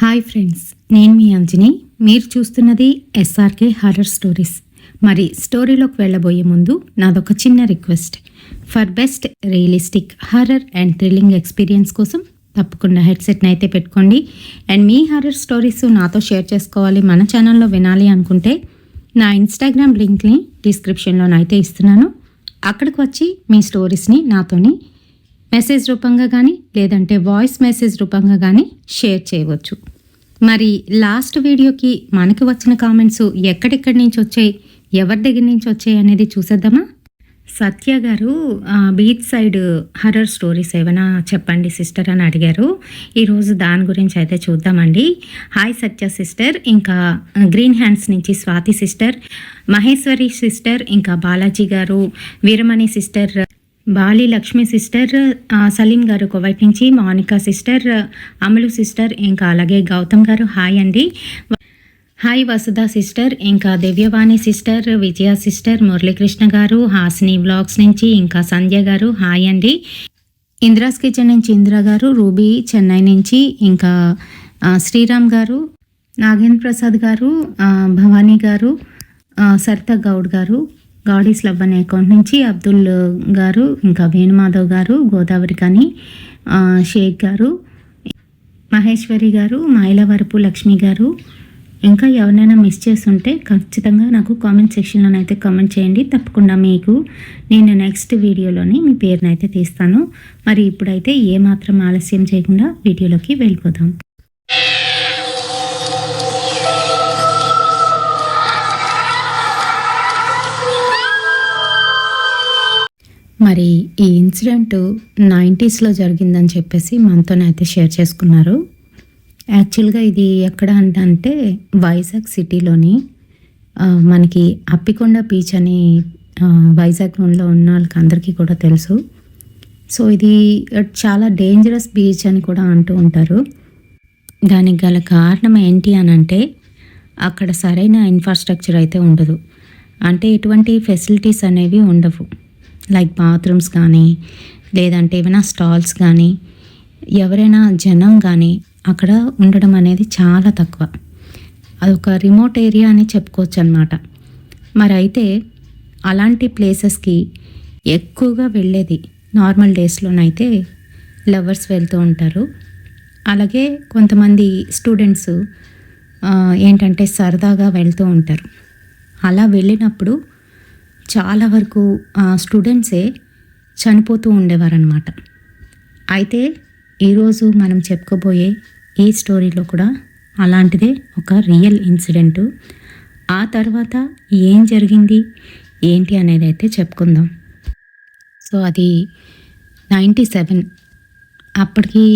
Hi friends, నేను మీ అంజని. మీరు చూస్తున్నది ఎస్ఆర్కే హారర్ స్టోరీస్. మరి స్టోరీలోకి వెళ్ళబోయే ముందు నాదొక చిన్న request. For best realistic horror and thrilling experience కోసం తప్పకుండా హెడ్సెట్ని అయితే పెట్టుకోండి. అండ్ మీ హారర్ స్టోరీస్ నాతో షేర్ చేసుకోవాలి, మన ఛానల్లో వినాలి అనుకుంటే నా ఇన్స్టాగ్రామ్ లింక్ని డిస్క్రిప్షన్లోనైతే ఇస్తున్నాను. అక్కడికి వచ్చి మీ స్టోరీస్ని నాతోని మెసేజ్ రూపంగా కానీ లేదంటే వాయిస్ మెసేజ్ రూపంగా కానీ షేర్ చేయవచ్చు. మరి లాస్ట్ వీడియోకి మనకి వచ్చిన కామెంట్స్ ఎక్కడెక్కడి నుంచి వచ్చాయి, ఎవరి దగ్గర నుంచి వచ్చాయి అనేది చూసేద్దామా? సత్య గారు బీచ్ సైడ్ హర్రర్ స్టోరీస్ ఏమైనా చెప్పండి సిస్టర్ అని అడిగారు. ఈరోజు దాని గురించి అయితే చూద్దామండి. హాయ్ సత్య సిస్టర్, ఇంకా గ్రీన్ హ్యాండ్స్ నుంచి స్వాతి సిస్టర్, మహేశ్వరి సిస్టర్, ఇంకా బాలాజీ గారు, వీరమణి సిస్టర్, బాలి లక్ష్మి సిస్టర్, సలీం గారు కువైట్ నుంచి, మౌనికా సిస్టర్, అమలు సిస్టర్, ఇంకా అలాగే గౌతమ్ గారు హాయ్ అండి. హాయ్ వసుధ సిస్టర్, ఇంకా దివ్యవాణి సిస్టర్, విజయ సిస్టర్, మురళీకృష్ణ గారు, హాసిని వ్లాగ్స్ నుంచి, ఇంకా సంధ్య గారు హాయ్ అండి. ఇంద్రాస్ కిచెన్ నుంచి ఇందిరా గారు, రూబీ చెన్నై నుంచి, ఇంకా శ్రీరామ్ గారు, నాగేంద్ర ప్రసాద్ గారు, భవానీ గారు, సరిత గౌడ్ గారు, గాడీస్ లవ్ అనే అకౌంట్ నుంచి అబ్దుల్ గారు, ఇంకా వేణుమాధవ్ గారు, గోదావరి కానీ, షేక్ గారు, మహేశ్వరి గారు, మైలవరపు లక్ష్మి గారు, ఇంకా ఎవరైనా మిస్ చేస్తుంటే ఖచ్చితంగా నాకు కామెంట్ సెక్షన్లోనైతే కామెంట్ చేయండి. తప్పకుండా మీకు నేను నెక్స్ట్ వీడియోలోని మీ పేరునైతే తీస్తాను. మరి ఇప్పుడైతే ఏమాత్రం ఆలస్యం చేయకుండా వీడియోలోకి వెళ్ళిపోదాం. మరి ఈ ఇన్సిడెంట్ 90స్లో జరిగిందని చెప్పేసి మనతోనైతే షేర్ చేసుకున్నారు. యాక్చువల్గా ఇది ఎక్కడ అంటే వైజాగ్ సిటీలోని మనకి అప్పికొండ బీచ్ అని వైజాగ్లో ఉన్న వాళ్ళకి అందరికీ కూడా తెలుసు. సో ఇది చాలా డేంజరస్ బీచ్ అని కూడా అంటూ ఉంటారు. దానికి గల కారణం ఏంటి అని అంటే అక్కడ సరైన ఇన్ఫ్రాస్ట్రక్చర్ అయితే ఉండదు. అంటే ఎటువంటి ఫెసిలిటీస్ అనేవి ఉండవు. లైక్ బాత్రూమ్స్ కానీ లేదంటే ఏమైనా స్టాల్స్ కానీ ఎవరైనా జనం కానీ అక్కడ ఉండడం అనేది చాలా తక్కువ. అదొక రిమోట్ ఏరియా అని చెప్పుకోవచ్చు అన్నమాట. మరి అయితే అలాంటి ప్లేసెస్కి ఎక్కువగా వెళ్ళేది నార్మల్ డేస్లోనైతే లవర్స్ వెళ్తూ ఉంటారు. అలాగే కొంతమంది స్టూడెంట్స్ ఏంటంటే సరదాగా వెళ్తూ ఉంటారు. అలా వెళ్ళినప్పుడు చాలా వరకు స్టూడెంట్సే చనిపోతూ ఉండేవారనమాట. అయితే ఈరోజు మనం చెప్పుకోబోయే ఈ స్టోరీలో కూడా అలాంటిదే ఒక రియల్ ఇన్సిడెంటు. ఆ తర్వాత ఏం జరిగింది ఏంటి అనేది అయితే చెప్పుకుందాం. సో అది 97. అప్పటికి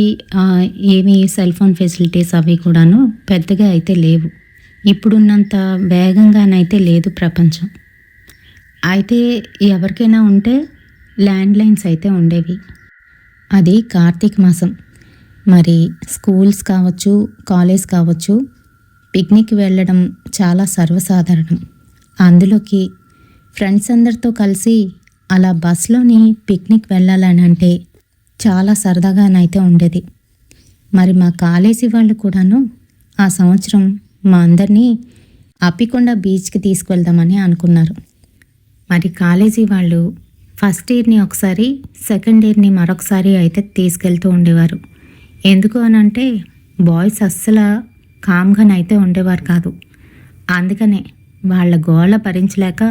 ఏమీ సెల్ ఫోన్ ఫెసిలిటీస్ అవి కూడాను పెద్దగా అయితే లేవు. ఇప్పుడున్నంత వేగంగానైతే లేదు ప్రపంచం. అయితే ఎవరికైనా ఉంటే ల్యాండ్లైన్స్ అయితే ఉండేవి. అది కార్తీక మాసం. మరి స్కూల్స్ కావచ్చు, కాలేజ్ కావచ్చు, పిక్నిక్ వెళ్ళడం చాలా సర్వసాధారణం. అందులోకి ఫ్రెండ్స్ అందరితో కలిసి అలా బస్లోని పిక్నిక్ వెళ్ళాలని అంటే చాలా సరదాగానైతే ఉండేది. మరి మా కాలేజీ వాళ్ళు కూడాను ఆ సంవత్సరం మా అందరినీ అప్పికొండ బీచ్కి తీసుకువెళ్దామని అనుకున్నారు. మరి కాలేజీ వాళ్ళు ఫస్ట్ ఇయర్ని ఒకసారి, సెకండ్ ఇయర్ని మరొకసారి అయితే తీసుకెళ్తూ ఉండేవారు. ఎందుకు అనంటే బాయ్స్ అస్సలు కామ్గానైతే ఉండేవారు కాదు. అందుకనే వాళ్ళ గోళ్ళ భరించలేక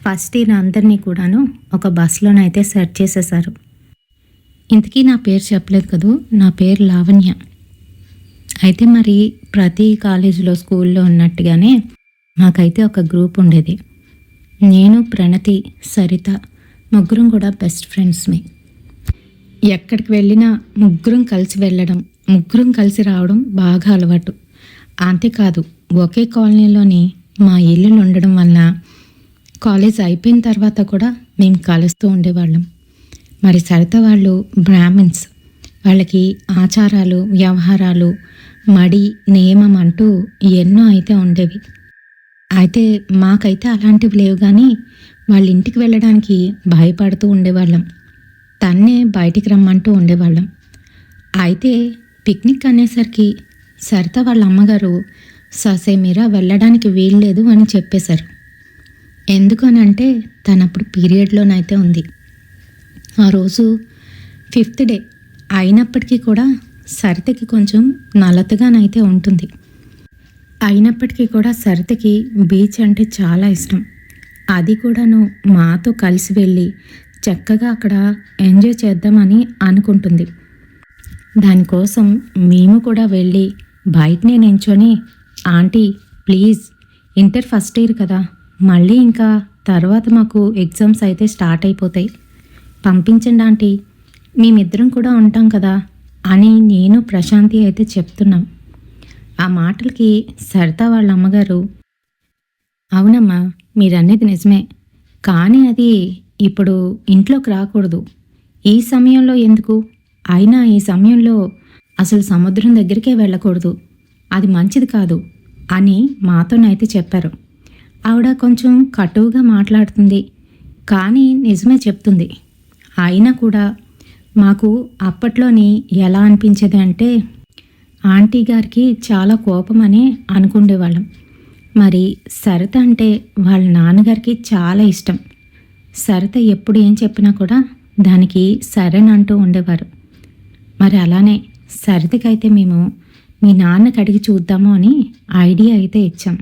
ఫస్ట్ ఇయర్ అందరినీ కూడాను ఒక బస్లోనైతే సెట్ చేసేసారు. ఇంతకీ నా పేరు చెప్పలేదు కదూ, నా పేరు లావణ్య. అయితే మరి ప్రతి కాలేజీలో, స్కూల్లో ఉన్నట్టుగానే మాకైతే ఒక గ్రూప్ ఉండేది. నేను, ప్రణతి, సరిత ముగ్గురం కూడా బెస్ట్ ఫ్రెండ్స్మే. ఎక్కడికి వెళ్ళినా ముగ్గురం కలిసి వెళ్ళడం, ముగ్గురం కలిసి రావడం బాగా అలవాటు. అంతేకాదు ఒకే కాలనీలోని మా ఇల్లులు ఉండడం వల్ల కాలేజ్ అయిపోయిన తర్వాత కూడా మేము కలుస్తూ ఉండేవాళ్ళం. మరి సరిత వాళ్ళు బ్రాహ్మిన్స్. వాళ్ళకి ఆచారాలు, వ్యవహారాలు, మడి, నియమం అంటూ ఎన్నో అయితే ఉండేవి. అయితే మాకైతే అలాంటివి లేవు. కానీ వాళ్ళ ఇంటికి వెళ్ళడానికి భయపడుతూ ఉండేవాళ్ళం. తన్నే బయటికి రమ్మంటూ ఉండేవాళ్ళం. అయితే పిక్నిక్ అనేసరికి సరిత వాళ్ళ అమ్మగారు ససేమిరా వెళ్ళడానికి వీల్లేదు అని చెప్పేశారు. ఎందుకనంటే తనప్పుడు పీరియడ్లోనైతే ఉంది. ఆ రోజు 5th డే అయినప్పటికీ కూడా సరితకి కొంచెం నలతగానైతే ఉంటుంది. అయినప్పటికీ కూడా సరితకి బీచ్ అంటే చాలా ఇష్టం. అది కూడాను మాతో కలిసి వెళ్ళి చక్కగా అక్కడ ఎంజాయ్ చేద్దామని అనుకుంటుంది. దానికోసం మేము కూడా వెళ్ళి బయటనే నించొని, aunty please, inter first year కదా, మళ్ళీ ఇంకా తర్వాత మాకు ఎగ్జామ్స్ అయితే స్టార్ట్ అయిపోతాయి, పంపించండి ఆంటీ, మేమిద్దరం కూడా ఉంటాం కదా అని నేను ప్రశాంతి అయితే చెప్తున్నాం. ఆ మాటలకి సరిత వాళ్ళ అమ్మగారు, అవునమ్మా మీరనేది నిజమే, కానీ అది ఇప్పుడు ఇంట్లోకి రాకూడదు, ఈ సమయంలో ఎందుకు, అయినా ఈ సమయంలో అసలు సముద్రం దగ్గరికే వెళ్ళకూడదు, అది మంచిది కాదు అని మాతోనైతే చెప్పారు. ఆవిడ కొంచెం కటువుగా మాట్లాడుతుంది, కానీ నిజమే చెప్తుంది. అయినా కూడా మాకు అప్పట్లోని ఎలా అనిపించేది అంటే ఆంటీ గారికి చాలా కోపమని అనుకుండేవాళ్ళం. మరి సరిత అంటే వాళ్ళ నాన్నగారికి చాలా ఇష్టం. సరిత ఎప్పుడు ఏం చెప్పినా కూడా దానికి సరేనంటూ ఉండేవారు. మరి అలానే సరితకైతే మేము మీ నాన్నకి అడిగి చూద్దాము అని ఐడియా అయితే ఇచ్చాం.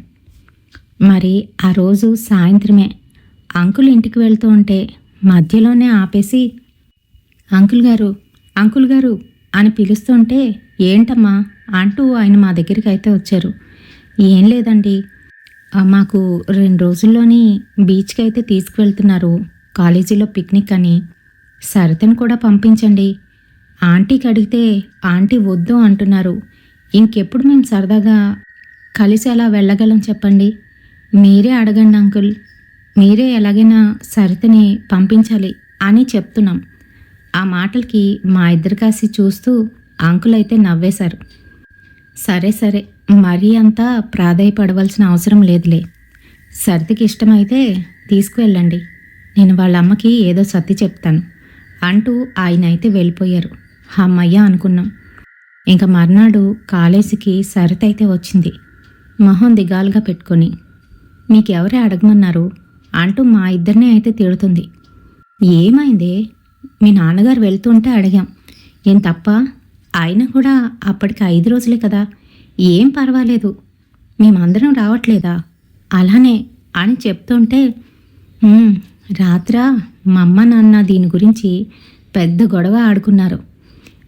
మరి ఆ రోజు సాయంత్రమే అంకుల్ ఇంటికి వెళ్తూ ఉంటే మధ్యలోనే ఆపేసి, అంకుల్ గారు, అంకుల్ గారు అని పిలుస్తుంటే, ఏంటమ్మా అంటూ ఆయన మా దగ్గరికి అయితే వచ్చారు. ఏం లేదండి, మాకు 2 రోజుల్లోని బీచ్కి అయితే తీసుకువెళ్తున్నారు, కాలేజీలో పిక్నిక్ అని, సరితను కూడా పంపించండి, ఆంటీకి అడిగితే ఆంటీ వద్దు అంటున్నారు, ఇంకెప్పుడు మేము సరదాగా కలిసి అలా వెళ్ళగలం చెప్పండి, మీరే అడగండి అంకుల్, మీరే ఎలాగైనా సరితని పంపించాలి అని చెప్తున్నాం. ఆ మాటలకి మా ఇద్దరు కాసి చూస్తూ అంకుల్ అయితే నవ్వేశారు. సరే సరే, మరీ అంతా ప్రాధాయపడవలసిన అవసరం లేదులే, సరితకి ఇష్టమైతే తీసుకువెళ్ళండి, నేను వాళ్ళ అమ్మకి ఏదో సర్ది చెప్తాను అంటూ ఆయన అయితే వెళ్ళిపోయారు. అమ్మయ్య అనుకున్నాం. ఇంకా మర్నాడు కాలేజీకి సరిత అయితే వచ్చింది, మొహం దిగాలుగా పెట్టుకొని. మీకెవరే అడగమన్నారు అంటూ మా ఇద్దరిని అయితే తిడుతుంది. ఏమైందే, మీ నాన్నగారు వెళ్తుంటే అడిగాం, ఏం తప్ప, అయినా కూడా అప్పటికి 5 రోజులే కదా, ఏం పర్వాలేదు, మేమందరం రావట్లేదా అలానే అని చెప్తుంటే, రాత్రా మా అమ్మ నాన్న దీని గురించి పెద్ద గొడవ ఆడుకున్నారు,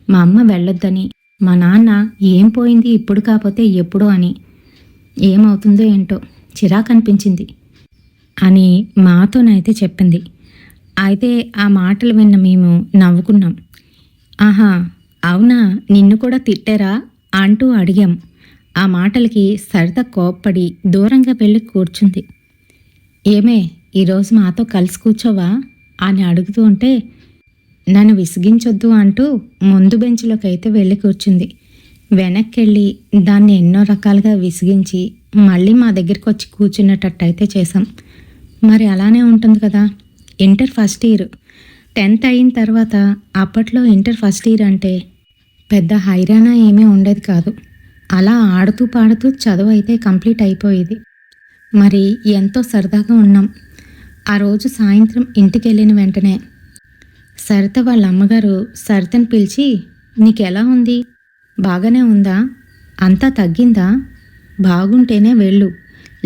మా అమ్మ వెళ్ళొద్దని, మా నాన్న ఏం పోయింది ఇప్పుడు కాకపోతే ఎప్పుడో అని, ఏమవుతుందో ఏంటో చిరాకు అనిపించింది అని మాతోనైతే చెప్పింది. అయితే ఆ మాటలు విన్న మేము నవ్వుకున్నాం. ఆహా అవునా, నిన్ను కూడా తిట్టారా అంటూ అడిగాం. ఆ మాటలకి సరిత కోప్పడి దూరంగా వెళ్ళి కూర్చుంది. ఏమే, ఈరోజు మాతో కలిసి కూర్చోవా అని అడుగుతూ ఉంటే, నన్ను విసిగించొద్దు అంటూ ముందు బెంచ్లోకి అయితే వెళ్ళి కూర్చుంది. వెనక్కి వెళ్ళి దాన్ని ఎన్నో రకాలుగా విసిగించి మళ్ళీ మా దగ్గరికి వచ్చి కూర్చునేటట్టు అయితే చేసాం. మరి అలానే ఉంటుంది కదా, ఇంటర్ ఫస్ట్ ఇయర్, 10th అయిన తర్వాత అప్పట్లో ఇంటర్ ఫస్ట్ ఇయర్ అంటే పెద్ద హైరానా ఏమీ ఉండేది కాదు. అలా ఆడుతూ పాడుతూ చదువు అయితే కంప్లీట్ అయిపోయేది. మరి ఎంతో సరదాగా ఉన్నాం. ఆ రోజు సాయంత్రం ఇంటికి వెళ్ళిన వెంటనే సరిత వాళ్ళ అమ్మగారు సరితని పిలిచి, నీకెలా ఉంది, బాగానే ఉందా, అంతా తగ్గిందా, బాగుంటేనే వెళ్ళు,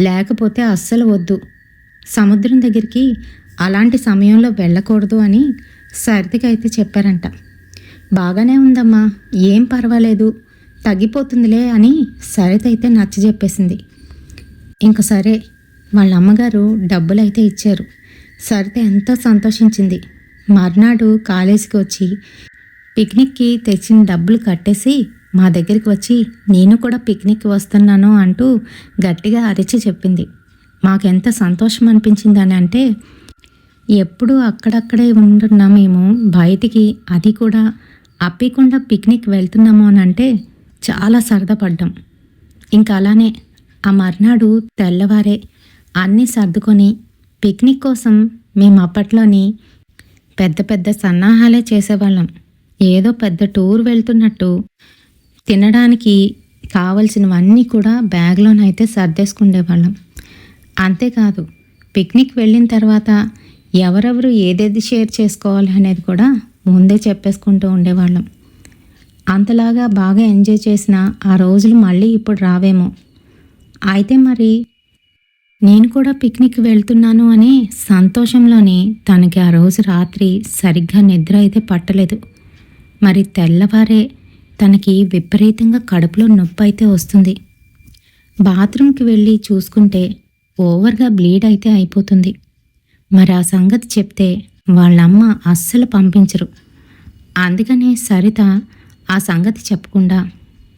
లేకపోతే అస్సలు వద్దు, సముద్రం దగ్గరికి అలాంటి సమయంలో వెళ్ళకూడదు అని సరితకి అయితే చెప్పారంట. బాగానే ఉందమ్మా, ఏం పర్వాలేదు, తగ్గిపోతుందిలే అని సరిత అయితే నచ్చజెప్పేసింది. ఇంక సరే, వాళ్ళ అమ్మగారు డబ్బులైతే ఇచ్చారు. సరిత ఎంతో సంతోషించింది. మర్నాడు కాలేజీకి వచ్చి పిక్నిక్కి తెచ్చిన డబ్బులు కట్టేసి మా దగ్గరికి వచ్చి, నేను కూడా పిక్నిక్కి వస్తున్నాను అంటూ గట్టిగా అరిచి చెప్పింది. మాకెంత సంతోషం అనిపించిందని అంటే, ఎప్పుడూ అక్కడక్కడే ఉంటున్నా మేము బయటికి, అది కూడా అప్పికుండా పిక్నిక్ వెళ్తున్నాము అని అంటే చాలా సరదాపడ్డాం. ఇంకా అలానే ఆ మర్నాడు తెల్లవారే అన్నీ సర్దుకొని పిక్నిక్ కోసం మేము అప్పట్లోని పెద్ద పెద్ద సన్నాహాలే చేసేవాళ్ళం. ఏదో పెద్ద టూర్ వెళ్తున్నట్టు తినడానికి కావలసినవన్నీ కూడా బ్యాగ్లోనైతే సర్దేసుకుండేవాళ్ళం. అంతేకాదు పిక్నిక్ వెళ్ళిన తర్వాత ఎవరెవరు ఏదేది షేర్ చేసుకోవాలి అనేది కూడా ముందే చెప్పేసుకుంటూ ఉండేవాళ్ళం. అంతలాగా బాగా ఎంజాయ్ చేసిన ఆ రోజులు మళ్ళీ ఇప్పుడు రావేమో. అయితే మరి నేను కూడా పిక్నిక్ వెళ్తున్నాను అనే సంతోషంలోనే తనకి ఆ రోజు రాత్రి సరిగ్గా నిద్ర అయితే పట్టలేదు. మరి తెల్లవారే తనకి విపరీతంగా కడుపులో నొప్పి అయితే వస్తుంది. బాత్రూమ్కి వెళ్ళి చూసుకుంటే ఓవర్గా బ్లీడ్ అయితే అయిపోతుంది. మరి ఆ సంగతి చెప్తే వాళ్ళమ్మ అస్సలు పంపించరు. అందుకనే సరిత ఆ సంగతి చెప్పకుండా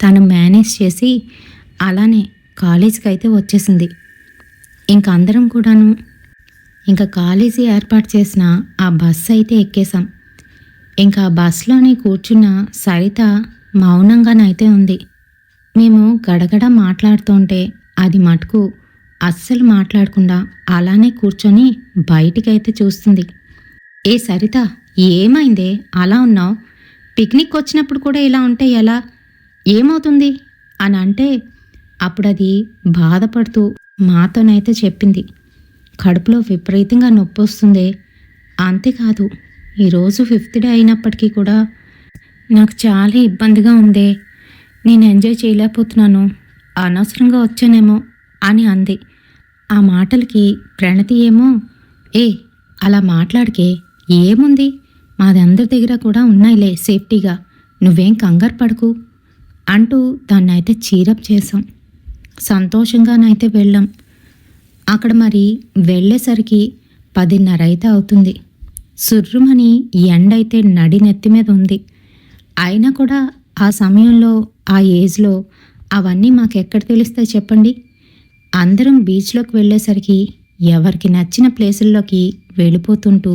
తను మేనేజ్ చేసి అలానే కాలేజీకి అయితే వచ్చేసింది. ఇంక అందరం కూడాను ఇంకా కాలేజీ ఏర్పాటు చేసిన ఆ బస్సు అయితే ఎక్కేశాం. ఇంకా ఆ బస్సులోనే కూర్చున్న సరిత మౌనంగానైతే ఉంది. మేము గడగడ మాట్లాడుతుంటే అది మటుకు అస్సలు మాట్లాడకుండా అలానే కూర్చొని బయటికైతే చూస్తుంది. ఏ సరిత, ఏమైందే అలా ఉన్నావు? పిక్నిక్ వచ్చినప్పుడు కూడా ఇలా ఉంటే ఎలా? ఏమవుతుంది అని అంటే అప్పుడు అది బాధపడుతూ మాతోనైతే చెప్పింది. కడుపులో విపరీతంగా నొప్పి వస్తుంది. అంతేకాదు ఈరోజు 5th డే అయినప్పటికీ కూడా నాకు చాలా ఇబ్బందిగా ఉందే. నేను ఎంజాయ్ చేయలేకపోతున్నాను. అనవసరంగా వచ్చానేమో అని అంది. ఆ మాటలకి ప్రణతి ఏమో, ఏ అలా మాట్లాడికే, ఏముంది, మాది అందరి దగ్గర కూడా ఉన్నాయిలే సేఫ్టీగా, నువ్వేం కంగారు పడకు అంటూ దాన్నైతే చీరప్ చేశాం. సంతోషంగానైతే వెళ్ళాం. అక్కడ మరి వెళ్ళేసరికి 10:30 అయితే అవుతుంది. సుర్రుమని ఎండైతే నడి నెత్తి మీద ఉంది. అయినా కూడా ఆ సమయంలో ఆ ఏజ్లో అవన్నీ మాకెక్కడ తెలుస్తాయి చెప్పండి. అందరం బీచ్లోకి వెళ్ళేసరికి ఎవరికి నచ్చిన ప్లేసుల్లోకి వెళ్ళిపోతుంటూ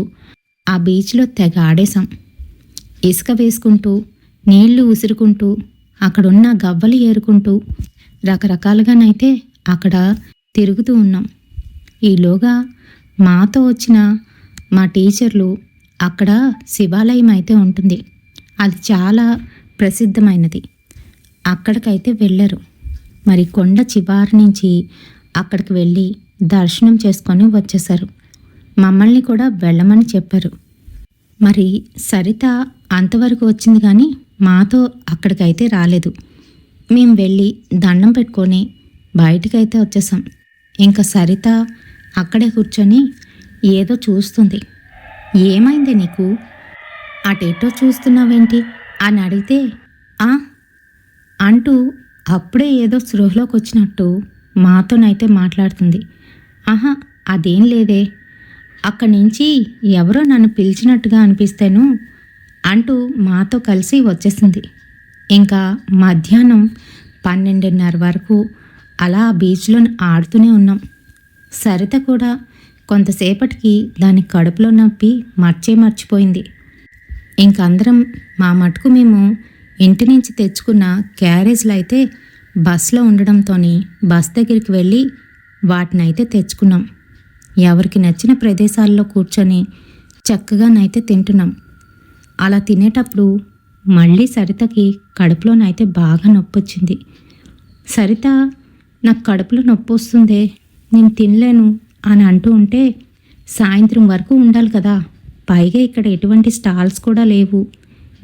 ఆ బీచ్లో తెగ ఆడేశాం. ఇసుక వేసుకుంటూ నీళ్లు ఉసురుకుంటూ అక్కడున్న గవ్వలు ఏరుకుంటూ రకరకాలుగానైతే అక్కడ తిరుగుతూ ఉన్నాం. ఈలోగా మాతో వచ్చిన మా టీచర్లు అక్కడ శివాలయం అయితే ఉంటుంది, అది చాలా ప్రసిద్ధమైనది, అక్కడికైతే వెళ్ళారు. మరి కొండ చివారి నుంచి అక్కడికి వెళ్ళి దర్శనం చేసుకొని వచ్చేశారు. మమ్మల్ని కూడా వెళ్ళమని చెప్పారు. మరి సరిత అంతవరకు వచ్చింది కానీ మాతో అక్కడికైతే రాలేదు. మేము వెళ్ళి దండం పెట్టుకొని బయటికైతే వచ్చేసాం. ఇంకా సరిత అక్కడే కూర్చొని ఏదో చూస్తుంది. ఏమైంది నీకు, అటేటో చూస్తున్నావేంటి అని అడిగితే ఆ అంటూ అప్పుడే ఏదో స్పృహలోకి వచ్చినట్టు మాతోనైతే మాట్లాడుతుంది. ఆహా, అదేం లేదే, అక్కడి నుంచి ఎవరో నన్ను పిలిచినట్టుగా అనిపిస్తేను అంటూ మాతో కలిసి వచ్చేసింది. ఇంకా మధ్యాహ్నం 12:30 వరకు అలా బీచ్లో ఆడుతూనే ఉన్నాం. సరిత కూడా కొంతసేపటికి దాని కడుపులో నొప్పి మర్చిపోయింది. ఇంకందరం మా మటుకు మేము ఇంటి నుంచి తెచ్చుకున్న క్యారేజ్లు అయితే బస్లో ఉండడంతో బస్ దగ్గరికి వెళ్ళి వాటినైతే తెచ్చుకున్నాం. ఎవరికి నచ్చిన ప్రదేశాల్లో కూర్చొని చక్కగానైతే తింటున్నాం. అలా తినేటప్పుడు మళ్ళీ సరితకి కడుపులోనైతే బాగా నొప్పి వచ్చింది. సరిత, నాకు కడుపులో నొప్పి వస్తుందే, నేను తినలేను అని అంటూ ఉంటే సాయంత్రం వరకు ఉండాలి కదా, పైగా ఇక్కడ ఎటువంటి స్టాల్స్ కూడా లేవు,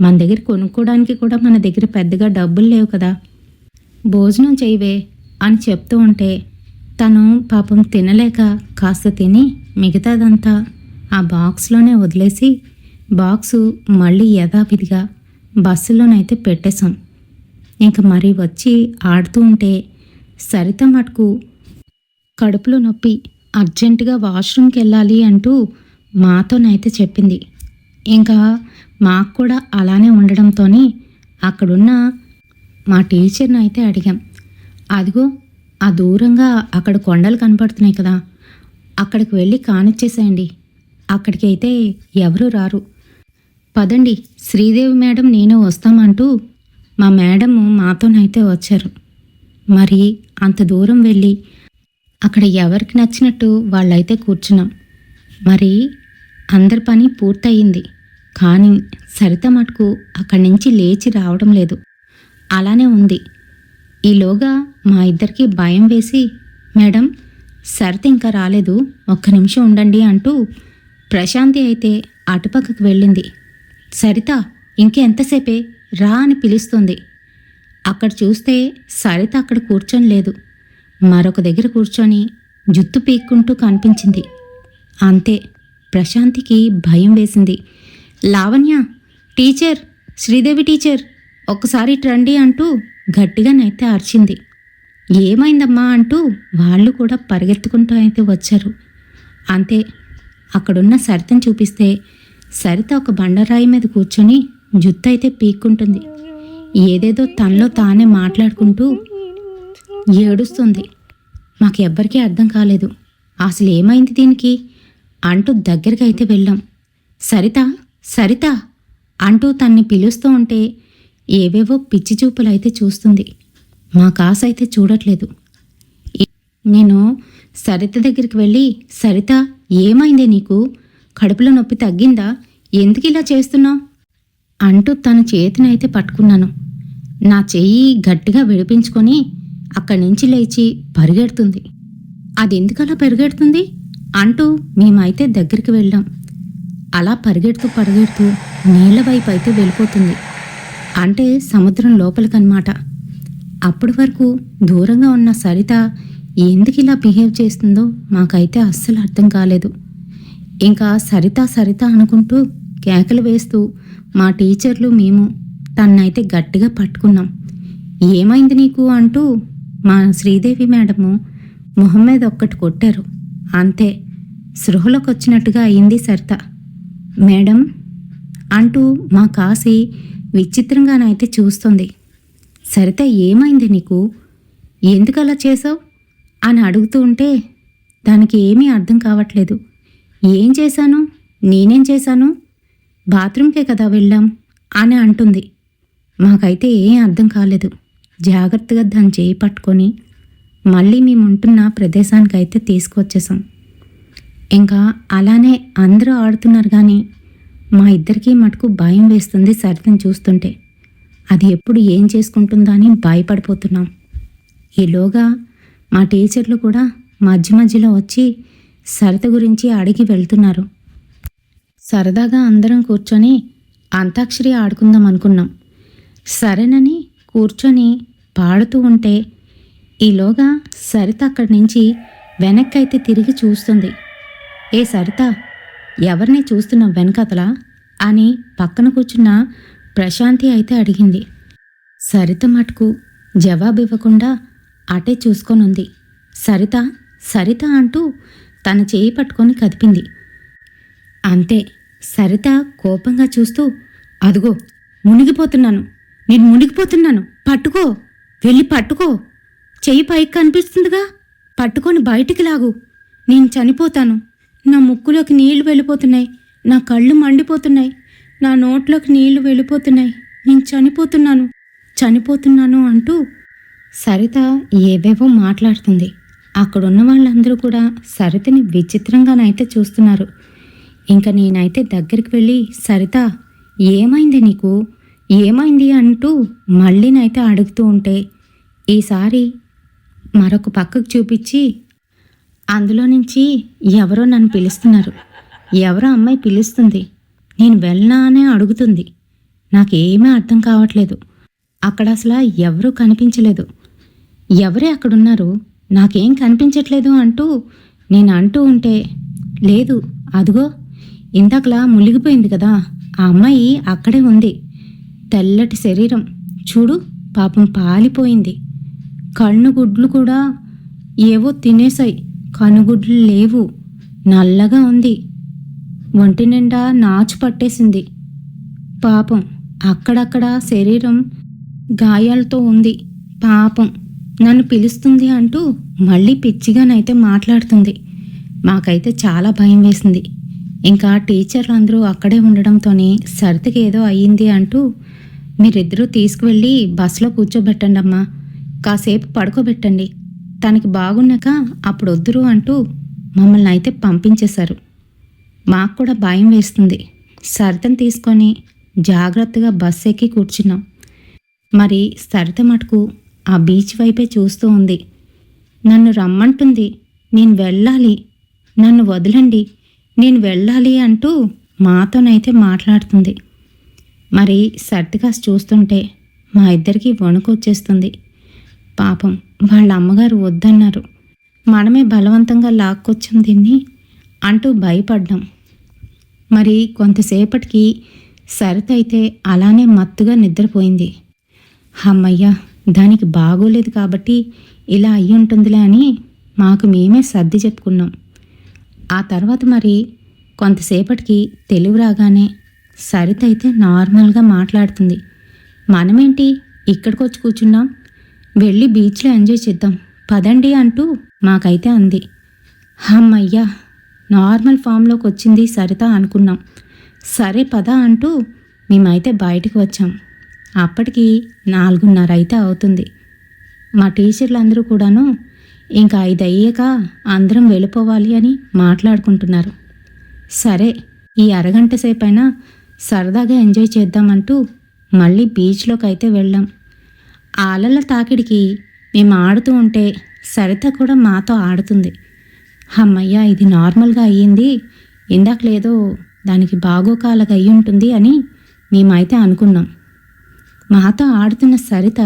మన దగ్గర కొనుక్కోవడానికి కూడా మన దగ్గర పెద్దగా డబ్బులు లేవు కదా, భోజనం చేయవే అని చెప్తూ ఉంటే తను పాపం తినలేక కాస్త తిని మిగతాదంతా ఆ బాక్స్లోనే వదిలేసి బాక్సు మళ్ళీ యథావిధిగా బస్సులోనైతే పెట్టేశాం. ఇంక మరి వచ్చి ఆడుతూ ఉంటే సరిత మటుకు కడుపులో నొప్పి, అర్జెంటుగా వాష్రూమ్కి వెళ్ళాలి అంటూ మాతోనైతే చెప్పింది. ఇంకా మాకు కూడా అలానే ఉండడంతో అక్కడున్న మా టీచర్ని అయితే అడిగాం. అదిగో ఆ దూరంగా అక్కడ కొండలు కనపడుతున్నాయి కదా, అక్కడికి వెళ్ళి కానిచ్చేసేయండి, అక్కడికి అయితే ఎవరూ రారు, పదండి శ్రీదేవి మేడం నేను వస్తామంటూ మా మేడము మాతోనైతే వచ్చారు. మరి అంత దూరం వెళ్ళి అక్కడ ఎవరికి నచ్చినట్టు వాళ్ళైతే కూర్చున్నాం. మరి అందరి పని పూర్తయింది, కానీ సరిత మటుకు అక్కడి నుంచి లేచి రావడం లేదు, అలానే ఉంది. ఈలోగా మా ఇద్దరికి భయం వేసి, మేడం సరిత ఇంకా రాలేదు, ఒక్క నిమిషం ఉండండి అంటూ ప్రశాంతి అయితే అటుపక్కకు వెళ్ళింది. సరిత ఇంకెంతసేపే రా అని పిలుస్తుంది. అక్కడ చూస్తే సరిత అక్కడ కూర్చొని లేదు, మరొక దగ్గర కూర్చొని జుత్తు పీక్కుంటూ కనిపించింది. అంతే, ప్రశాంతికి భయం వేసింది. లావణ్య, టీచర్, శ్రీదేవి టీచర్, ఒక్కసారి రండి అంటూ గట్టిగానైతే అరిచింది. ఏమైందమ్మా అంటూ వాళ్ళు కూడా పరిగెత్తుకుంటూ అయితే వచ్చారు. అంతే, అక్కడున్న సరితను చూపిస్తే సరిత ఒక బండరాయి మీద కూర్చొని జుత్తు అయితే పీక్కుంటుంది. ఏదేదో తనలో తానే మాట్లాడుకుంటూ ఏడుస్తుంది. మాకు ఎవ్వరికీ అర్థం కాలేదు, అసలు ఏమైంది దీనికి అంటూ దగ్గరికి అయితే వెళ్ళాం. సరిత, సరిత అంటూ తన్ని పిలుస్తూ ఉంటే ఏవేవో పిచ్చి చూపులు అయితే చూస్తుంది. మా కాస అయితే చూడట్లేదు. నేను సరిత దగ్గరికి వెళ్ళి, సరిత ఏమైందే నీకు, కడుపులో నొప్పి తగ్గిందా, ఎందుకు ఇలా చేస్తున్నావు అంటూ తన చేతిని అయితే పట్టుకున్నాను. నా చెయ్యి గట్టిగా విడిపించుకొని అక్కడి నుంచి లేచి పరిగెడుతుంది. అది ఎందుకలా పరిగెడుతుంది అంటూ మేమైతే దగ్గరికి వెళ్ళాం. అలా పరిగెడుతూ పరిగెడుతూ నీళ్ల వైపు అయితే వెళ్ళిపోతుంది, అంటే సముద్రం లోపలికన్నమాట. అప్పటి వరకు దూరంగా ఉన్న సరిత ఎందుకు ఇలా బిహేవ్ చేస్తుందో మాకైతే అస్సలు అర్థం కాలేదు. ఇంకా సరిత సరిత అనుకుంటూ కేకలు వేస్తూ మా టీచర్లు మేము తన్నైతే గట్టిగా పట్టుకున్నాం. ఏమైంది నీకు అంటూ మా శ్రీదేవి మేడము మొహం మీద ఒక్కటి కొట్టారు. అంతే, సృహలోకి వచ్చినట్టుగా అయింది సరిత. మేడం అంటూ మా కాసి విచిత్రంగానైతే చూస్తుంది. సరిత ఏమైంది నీకు, ఎందుకు అలా చేసావు అని అడుగుతూ ఉంటే దానికి ఏమీ అర్థం కావట్లేదు. ఏం చేశాను, నేనేం చేశాను, బాత్రూమ్కే కదా వెళ్ళాం అని అంటుంది. మాకైతే ఏం అర్థం కాలేదు. జాగ్రత్తగా దాన్ని చేయి పట్టుకొని మళ్ళీ మేము ఉంటున్న ప్రదేశానికైతే తీసుకొచ్చేసాం. ఇంకా అలానే అందరూ ఆడుతున్నారు, కానీ మా ఇద్దరికీ మటుకు భయం వేస్తుంది సరితను చూస్తుంటే. అది ఎప్పుడు ఏం చేసుకుంటుందా అని భయపడిపోతున్నాం. ఈలోగా మా టీచర్లు కూడా మధ్య మధ్యలో వచ్చి సరిత గురించి అడిగి వెళ్తున్నారు. సరదాగా అందరం కూర్చొని అంతాక్షరి ఆడుకుందాం అనుకున్నాం. సరేనని కూర్చొని పాడుతూ ఉంటే ఈలోగా సరిత అక్కడి నుంచి వెనక్కైతే తిరిగి చూస్తుంది. ఏ సరిత, ఎవరిని చూస్తున్నావు వెనకతలా అని పక్కన కూర్చున్న ప్రశాంతి అయితే అడిగింది. సరిత మటుకు జవాబు ఇవ్వకుండా అటే చూసుకొనుంది. సరిత సరిత అంటూ తన చేయి పట్టుకొని కదిపింది. అంతే, సరిత కోపంగా చూస్తూ, అదిగో మునిగిపోతున్నాను, నేను మునిగిపోతున్నాను, పట్టుకో, వెళ్ళి పట్టుకో, చెయ్యి పైకి కనిపిస్తుందిగా, పట్టుకొని బయటికి లాగు, నేను చనిపోతాను, నా ముక్కులోకి నీళ్లు వెళ్ళిపోతున్నాయి, నా కళ్ళు మండిపోతున్నాయి, నా నోట్లోకి నీళ్లు వెళ్ళిపోతున్నాయి, నేను చనిపోతున్నాను, చనిపోతున్నాను అంటూ సరిత ఏవేవో మాట్లాడుతుంది. అక్కడున్న వాళ్ళందరూ కూడా సరితని విచిత్రంగానైతే చూస్తున్నారు. ఇంకా నేనైతే దగ్గరికి వెళ్ళి, సరిత ఏమైంది నీకు, ఏమైంది అంటూ మళ్ళీనైతే అడుగుతూ ఉంటే ఈసారి మరొక పక్కకు చూపించి అందులో నుంచి ఎవరో నన్ను పిలుస్తున్నారు, ఎవరో అమ్మాయి పిలుస్తుంది, నేను వెళ్ళనా అనే అడుగుతుంది. నాకేమీ అర్థం కావట్లేదు. అక్కడ అసలు ఎవరూ కనిపించలేదు. ఎవరే అక్కడున్నారు, నాకేం కనిపించట్లేదు అంటూ నేను అంటూ ఉంటే, లేదు అదిగో ఇందాకలా మునిగిపోయింది కదా ఆ అమ్మాయి అక్కడే ఉంది, తెల్లటి శరీరం చూడు, పాపం పాలిపోయింది, కన్నుగుడ్లు కూడా ఏవో తినేసాయి, కనుగుడ్లు లేవు, నల్లగా ఉంది, ఒంటి నిండా నాచు పట్టేసింది, పాపం అక్కడక్కడ శరీరం గాయాలతో ఉంది, పాపం నన్ను పిలుస్తుంది అంటూ మళ్ళీ పిచ్చిగానైతే మాట్లాడుతుంది. మాకైతే చాలా భయం వేసింది. ఇంకా టీచర్లు అందరూ అక్కడే ఉండడంతోనే సరితకి ఏదో అయ్యింది అంటూ, మీరిద్దరూ తీసుకువెళ్ళి బస్సులో కూర్చోబెట్టండి అమ్మా, కాసేపు పడుకోబెట్టండి, తనకి బాగున్నాక అప్పుడు వద్దురు అంటూ మమ్మల్ని అయితే పంపించేశారు. మాకు కూడా భయం వేస్తుంది. సరితను తీసుకొని జాగ్రత్తగా బస్సు ఎక్కి కూర్చున్నాం. మరి సరిత మటుకు ఆ బీచ్ వైపే చూస్తూ ఉంది. నన్ను రమ్మంటుంది, నేను వెళ్ళాలి, నన్ను వదలండి, నేను వెళ్ళాలి అంటూ మాతోనైతే మాట్లాడుతుంది. మరి సర్దిగా చూస్తుంటే మా ఇద్దరికి వణుకు వచ్చేస్తుంది. పాపం వాళ్ళ అమ్మగారు వద్దన్నారు, మనమే బలవంతంగా లాక్కొచ్చాం దీన్ని అంటూ భయపడ్డాం. మరి కొంతసేపటికి సరిత అయితే అలానే మత్తుగా నిద్రపోయింది. అమ్మయ్య, దానికి బాగోలేదు కాబట్టి ఇలా అయ్యి ఉంటుందిలే అని మాకు మేమే సర్ది చెప్పుకున్నాం. ఆ తర్వాత మరి కొంతసేపటికి తెలివి రాగానే సరిత అయితే నార్మల్గా మాట్లాడుతుంది. మనమేంటి ఇక్కడికి వచ్చి కూర్చున్నాం, వెళ్ళి బీచ్లో ఎంజాయ్ చేద్దాం పదండి అంటూ మాకైతే అంది. అమ్మయ్యా, నార్మల్ ఫామ్లోకి వచ్చింది సరిత అనుకున్నాం. సరే పద అంటూ మేమైతే బయటకు వచ్చాం. అప్పటికి 4:30 అయితే అవుతుంది. మా టీచర్లు అందరూ కూడాను ఇంకా 5 అయ్యాక అందరం వెళ్ళిపోవాలి అని మాట్లాడుకుంటున్నారు. సరే, ఈ అరగంట సేపైనా సరదాగా ఎంజాయ్ చేద్దామంటూ మళ్ళీ బీచ్లోకి అయితే వెళ్ళాం. ఆ అలల తాకిడికి మేము ఆడుతూ ఉంటే సరిత కూడా మాతో ఆడుతుంది. అమ్మయ్య, ఇది నార్మల్గా అయ్యింది, ఇందాకలేదో దానికి బాగోక అలాగ అయ్యి ఉంటుంది అని మేమైతే అనుకున్నాం. మాతో ఆడుతున్న సరిత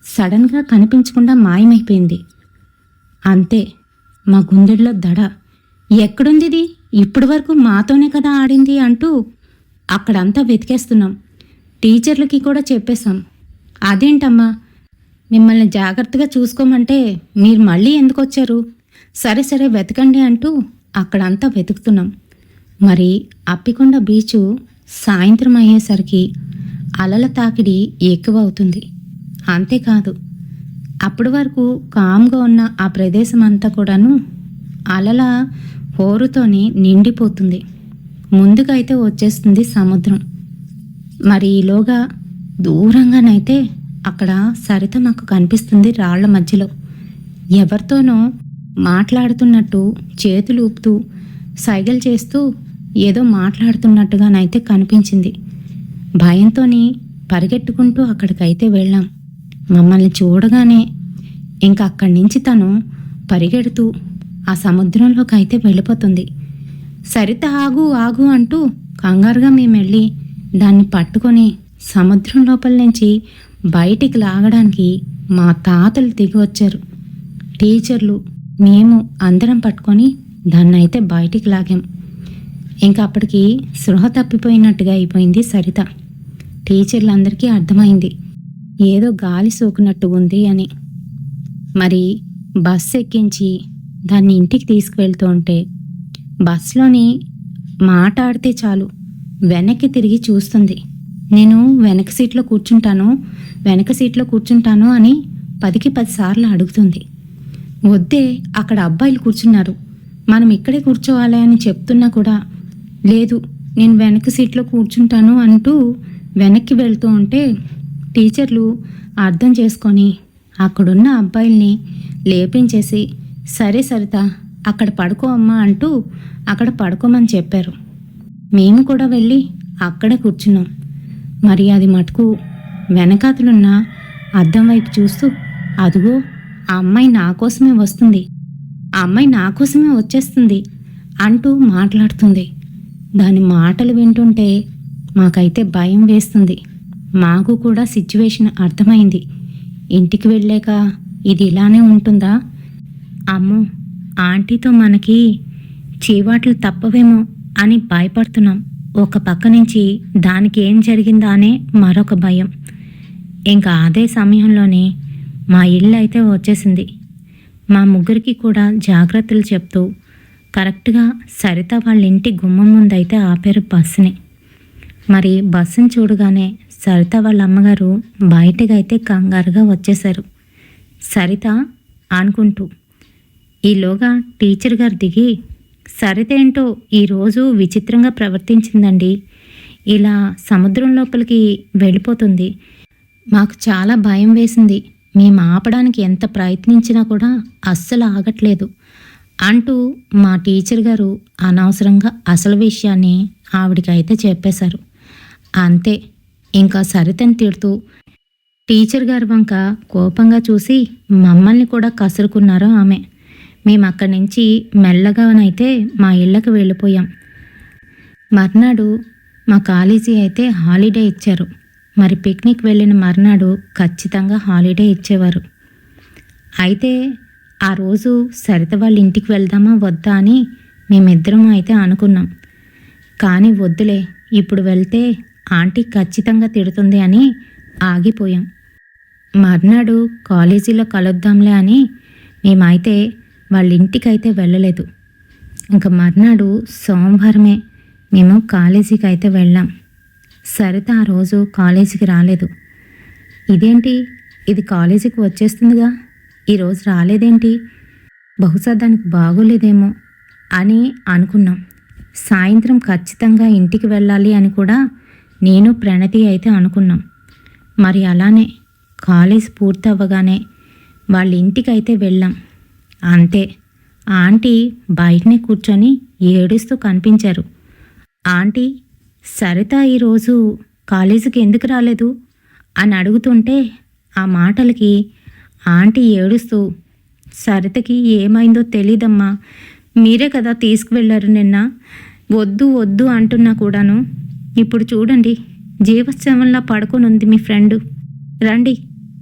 సడన్గా కనిపించకుండా మాయమైపోయింది. అంతే, మా గుండెల్లో దడ. ఎక్కడుంది ఇది, ఇప్పటి వరకు మాతోనే కదా ఆడింది అంటూ అక్కడంతా వెతికేస్తున్నాం. టీచర్లకి కూడా చెప్పేశాం. అదేంటమ్మా, మిమ్మల్ని జాగ్రత్తగా చూసుకోమంటే మీరు మళ్ళీ ఎందుకు వచ్చారు, సరే సరే వెతకండి అంటూ అక్కడంతా వెతుకుతున్నాం. మరి అప్పికొండ బీచు సాయంత్రం అయ్యేసరికి అలల తాకిడి ఎక్కువ అవుతుంది. అంతేకాదు, అప్పటి వరకు కామ్గా ఉన్న ఆ ప్రదేశం అంతా కూడాను అలల హోరుతోనే నిండిపోతుంది. ముందుగా అయితే వచ్చేస్తుంది సముద్రం. మరి ఈలోగా దూరంగానైతే అక్కడ సరిత మాకు కనిపిస్తుంది. రాళ్ల మధ్యలో ఎవరితోనో మాట్లాడుతున్నట్టు చేతులు ఊపుతూ సైగలు చేస్తూ ఏదో మాట్లాడుతున్నట్టుగానైతే కనిపించింది. భయంతోని పరిగెట్టుకుంటూ అక్కడికైతే వెళ్ళాం. మమ్మల్ని చూడగానే ఇంకా అక్కడి నుంచి తను పరిగెడుతూ ఆ సముద్రంలోకి అయితే వెళ్ళిపోతుంది. సరిత ఆగు ఆగు అంటూ కంగారుగా మేము వెళ్ళి దాన్ని పట్టుకొని సముద్రం లోపల నుంచి బయటికి లాగడానికి మా తాతలు దిగి వచ్చారు. టీచర్లు మేము అందరం పట్టుకొని దాన్ని అయితే బయటికి లాగాం. ఇంకా అప్పటికి స్పృహ తప్పిపోయినట్టుగా అయిపోయింది సరిత. టీచర్లందరికీ అర్థమైంది ఏదో గాలి సోకినట్టు ఉంది అని. మరి బస్సు ఎక్కించి దాన్ని ఇంటికి తీసుకువెళ్తూ ఉంటే బస్సులోని మాట్లాడితే చాలు వెనక్కి తిరిగి చూస్తుంది. నేను వెనక సీట్లో కూర్చుంటాను అని 10కి 10 సార్లు అడుగుతుంది. వద్దే, అక్కడ అబ్బాయిలు కూర్చున్నారు, మనం ఇక్కడే కూర్చోవాలి అని చెప్తున్నా కూడా లేదు, నేను వెనక సీట్లో కూర్చుంటాను అంటూ వెనక్కి వెళ్తూ ఉంటే టీచర్లు అర్థం చేసుకొని అక్కడున్న అబ్బాయిల్ని లేపించేసి సరే సరిత అక్కడ పడుకో అమ్మా అంటూ అక్కడ పడుకోమని చెప్పారు. మేము కూడా వెళ్ళి అక్కడే కూర్చున్నాం. మరి అది మటుకు వెనకాతలున్న అద్దం వైపు చూస్తూ అదుగో ఆ అమ్మాయి నా కోసమే వస్తుంది, ఆ అమ్మాయి నా కోసమే వచ్చేస్తుంది అంటూ మాట్లాడుతుంది. దాని మాటలు వింటుంటే మాకైతే భయం వేస్తుంది. మాకు కూడా సిచ్యువేషన్ అర్థమైంది. ఇంటికి వెళ్ళాక ఇది ఇలానే ఉంటుందా, అమ్మో ఆంటీతో మనకి చీవాట్లు తప్పవేమో అని భయపడుతున్నాం. ఒక పక్క నుంచి దానికి ఏం జరిగిందా అనే మరొక భయం. ఇంకా అదే సమయంలోనే మా ఇల్లు అయితే వచ్చేసింది. మా ముగ్గురికి కూడా జాగ్రత్తలు చెప్తూ కరెక్ట్గా సరిత వాళ్ళ ఇంటి గుమ్మం ముందైతే ఆపారు బస్సుని. మరి బస్సుని చూడగానే సరిత వాళ్ళ అమ్మగారు బయటకైతే కంగారుగా వచ్చేశారు. సరిత అనుకుంటూ ఈలోగా టీచర్ గారు దిగి సరిత ఏంటో ఈరోజు విచిత్రంగా ప్రవర్తించిందండి, ఇలా సముద్రం లోపలికి వెళ్ళిపోతుంది, మాకు చాలా భయం వేసింది, మేము ఆపడానికి ఎంత ప్రయత్నించినా కూడా అస్సలు ఆగట్లేదు అంటూ మా టీచర్ గారు అనవసరంగా అసలు విషయాన్ని ఆవిడికైతే చెప్పేశారు. అంతే, ఇంకా సరితని తిడుతూ టీచర్ గారి వంక కోపంగా చూసి మమ్మల్ని కూడా కసురుకున్నారు ఆమె. మేము అక్కడి నుంచి మెల్లగానైతే మా ఇళ్ళకి వెళ్ళిపోయాం. మర్నాడు మా కాలేజీ అయితే హాలిడే ఇచ్చారు. మరి పిక్నిక్ వెళ్ళిన మర్నాడు ఖచ్చితంగా హాలిడే ఇచ్చేవారు. అయితే ఆ రోజు సరిత వాళ్ళ ఇంటికి వెళ్దామా వద్దా అని మేమిద్దరం అయితే అనుకున్నాం. కానీ వద్దులే, ఇప్పుడు వెళ్తే ఆంటీ ఖచ్చితంగా తిడుతుంది అని ఆగిపోయాం. మర్నాడు కాలేజీలో కలుద్దాంలే అని మేమైతే వాళ్ళ ఇంటికైతే వెళ్ళలేదు. ఇంకా మర్నాడు సోమవారమే మేము కాలేజీకి అయితే వెళ్ళాం. సరిత ఆ రోజు కాలేజీకి రాలేదు. ఇదేంటి, ఇది కాలేజీకి వచ్చేస్తుందిగా, ఈరోజు రాలేదేంటి, బహుశా దానికి బాగోలేదేమో అని అనుకున్నాం. సాయంత్రం ఖచ్చితంగా ఇంటికి వెళ్ళాలి అని కూడా నేను ప్రణతి అయితే అనుకున్నాం. మరి అలానే కాలేజ్ పూర్తి అవ్వగానే వాళ్ళ ఇంటికి అయితే వెళ్ళాం. అంతే, ఆంటీ బయటనే కూర్చొని ఏడుస్తూ కనిపించారు. ఆంటీ, సరిత ఈరోజు కాలేజీకి ఎందుకు రాలేదు అని అడుగుతుంటే ఆ మాటలకి ఆంటీ ఏడుస్తూ, సరితకి ఏమైందో తెలీదమ్మా, మీరే కదా తీసుకువెళ్ళారు నిన్న, వద్దు వద్దు అంటున్నా కూడాను, ఇప్పుడు చూడండి జీవోత్సవంలా పడుకొని ఉంది మీ ఫ్రెండు, రండి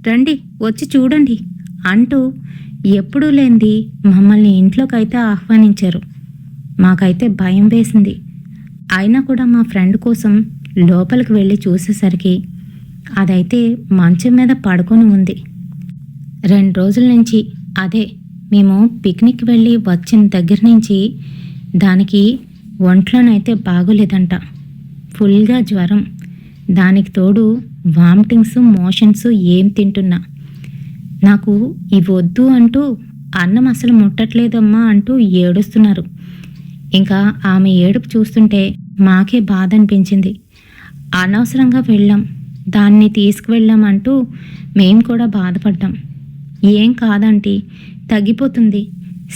రండి వచ్చి చూడండి అంటూ ఎప్పుడూ లేనిది మమ్మల్ని ఇంట్లోకైతే ఆహ్వానించారు. మాకైతే భయం వేసింది. అయినా కూడా మా ఫ్రెండ్ కోసం లోపలికి వెళ్ళి చూసేసరికి అదైతే మంచం మీద పడుకొని ఉంది. 2 రోజుల నుంచి, అదే మేము పిక్నిక్ వెళ్ళి వచ్చిన దగ్గర నుంచి దానికి ఒంట్లోనైతే బాగోలేదంట. ఫుల్గా జ్వరం, దానికి తోడు వామిటింగ్స్, మోషన్స్ ఏం తింటున్నా. నాకు ఇవి వద్దు అంటూ అన్నం అసలు ముట్టట్లేదమ్మా అంటూ ఏడుస్తున్నారు. ఇంకా ఆమె ఏడుపు చూస్తుంటే మాకే బాధ అనిపించింది. అనవసరంగా వెళ్ళాం, దాన్ని తీసుకువెళ్ళాం అంటూ మేము కూడా బాధపడ్డాం. ఏం కాదంటీ, తగ్గిపోతుంది,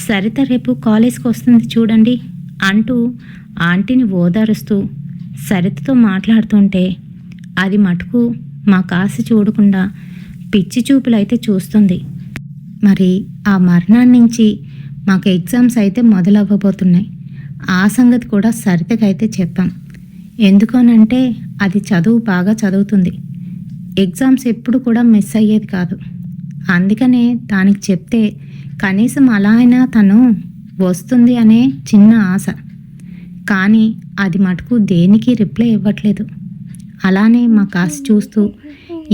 సరిత రేపు కాలేజ్కి వస్తుంది చూడండి అంటూ ఆంటీని ఓదారుస్తూ సరితతో మాట్లాడుతుంటే అది మటుకు మా కాసి చూడకుండా పిచ్చి చూపులైతే చూస్తుంది. మరి ఆ మర్నాడు నుంచి మాకు ఎగ్జామ్స్ అయితే మొదలవ్వబోతున్నాయి. ఆ సంగతి కూడా సరితకైతే చెప్పాం. ఎందుకనంటే అది చదువు బాగా చదువుతుంది, ఎగ్జామ్స్ ఎప్పుడు కూడా మిస్ అయ్యేది కాదు. అందుకనే దానికి చెప్తే కనీసం అలా అయినా తను వస్తుంది అనే చిన్న ఆశ. కానీ అది మటుకు దేనికి రిప్లై ఇవ్వట్లేదు. అలానే మా కాసి చూస్తూ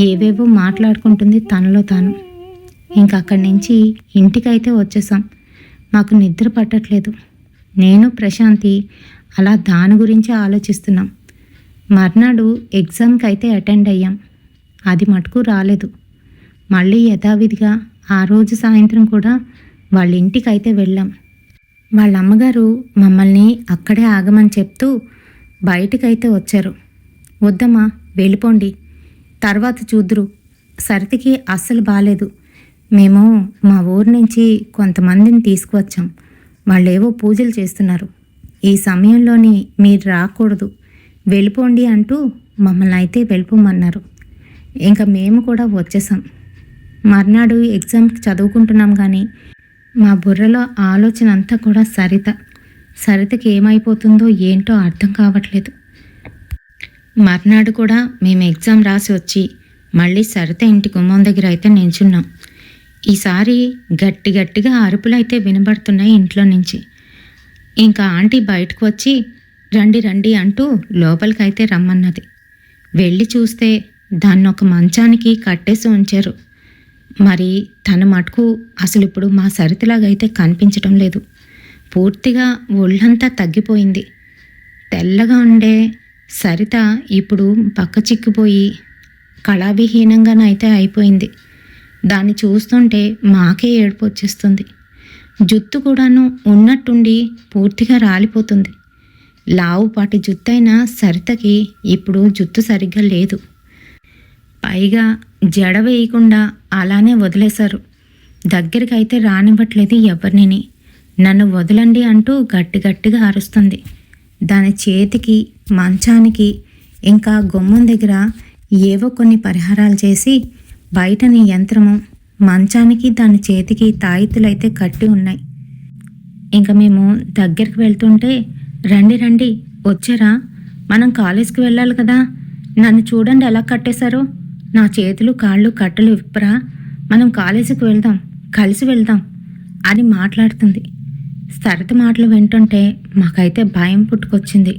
ఏవేవో మాట్లాడుకుంటుంది తనలో తాను. ఇంక అక్కడి నుంచి ఇంటికైతే వచ్చేసాం. మాకు నిద్ర పట్టట్లేదు. నేను ప్రశాంతి అలా దాని గురించి ఆలోచిస్తున్నాం. మర్నాడు ఎగ్జామ్కి అయితే అటెండ్ అయ్యాం. అది మటుకు రాలేదు. మళ్ళీ యథావిధిగా ఆ రోజు సాయంత్రం కూడా వాళ్ళ ఇంటికి అయితే వెళ్ళాం. వాళ్ళ అమ్మగారు మమ్మల్ని అక్కడే ఆగమని చెప్తూ బయటకైతే వచ్చారు. వద్దమ్మా, వెళ్ళిపోండి, తర్వాత చూద్దురు, సరితకి అస్సలు బాలేదు, మేము మా ఊరు నుంచి కొంతమందిని తీసుకువచ్చాం, వాళ్ళేవో పూజలు చేస్తున్నారు, ఈ సమయంలోని మీరు రాకూడదు, వెళ్ళిపోండి అంటూ మమ్మల్ని అయితే వెళ్ళిపోమన్నారు. ఇంకా మేము కూడా వచ్చేసాం. మర్నాడు ఎగ్జామ్కి చదువుకుంటున్నాం కానీ మా బుర్రలో ఆలోచన అంతా కూడా సరితకి ఏమైపోతుందో ఏంటో అర్థం కావట్లేదు. మర్నాడు కూడా మేము ఎగ్జామ్ రాసి వచ్చి మళ్ళీ సరిత ఇంటి గుమ్మం దగ్గర అయితే నిల్చున్నాం. ఈసారి గట్టిగా అరుపులు అయితే వినబడుతున్నాయి ఇంట్లో నుంచి. ఇంకా ఆంటీ బయటకు వచ్చి రండి రండి అంటూ లోపలికైతే రమ్మన్నది. వెళ్ళి చూస్తే దాన్ని ఒక మంచానికి కట్టేసి ఉంచారు. మరి తన మటుకు అసలు ఇప్పుడు మా సరితలాగైతే కనిపించటం లేదు. పూర్తిగా ఒళ్ళంతా తగ్గిపోయింది. తెల్లగా ఉండే సరిత ఇప్పుడు పక్క చిక్కిపోయి కళావిహీనంగానైతే అయిపోయింది. దాన్ని చూస్తుంటే మాకే ఏడుపు వచ్చేస్తుంది. జుత్తు కూడాను ఉన్నట్టుండి పూర్తిగా రాలిపోతుంది. లావుపాటి జుత్తైన సరితకి ఇప్పుడు జుత్తు సరిగ్గా లేదు. పైగా జడ వేయకుండా అలానే వదిలేశారు. దగ్గరికైతే రానివ్వట్లేదు ఎవరిని. నన్ను వదలండి అంటూ గట్టిగా అరుస్తుంది. దాని చేతికి, మంచానికి, ఇంకా గుమ్మం దగ్గర ఏవో కొన్ని పరిహారాలు చేసి బయట నీ యంత్రము, మంచానికి దాని చేతికి తాయితులైతే కట్టి ఉన్నాయి. ఇంకా మేము దగ్గరికి వెళ్తుంటే, రండి రండి వచ్చారా, మనం కాలేజ్కి వెళ్ళాలి కదా, నన్ను చూడండి ఎలా కట్టేశారో, నా చేతులు కాళ్ళు కట్టలు విప్పరా, మనం కాలేజీకి వెళ్దాం, కలిసి వెళ్దాం అని మాట్లాడుతుంది. సరిత మాటలు వింటుంటే మాకైతే భయం పుట్టుకొచ్చింది.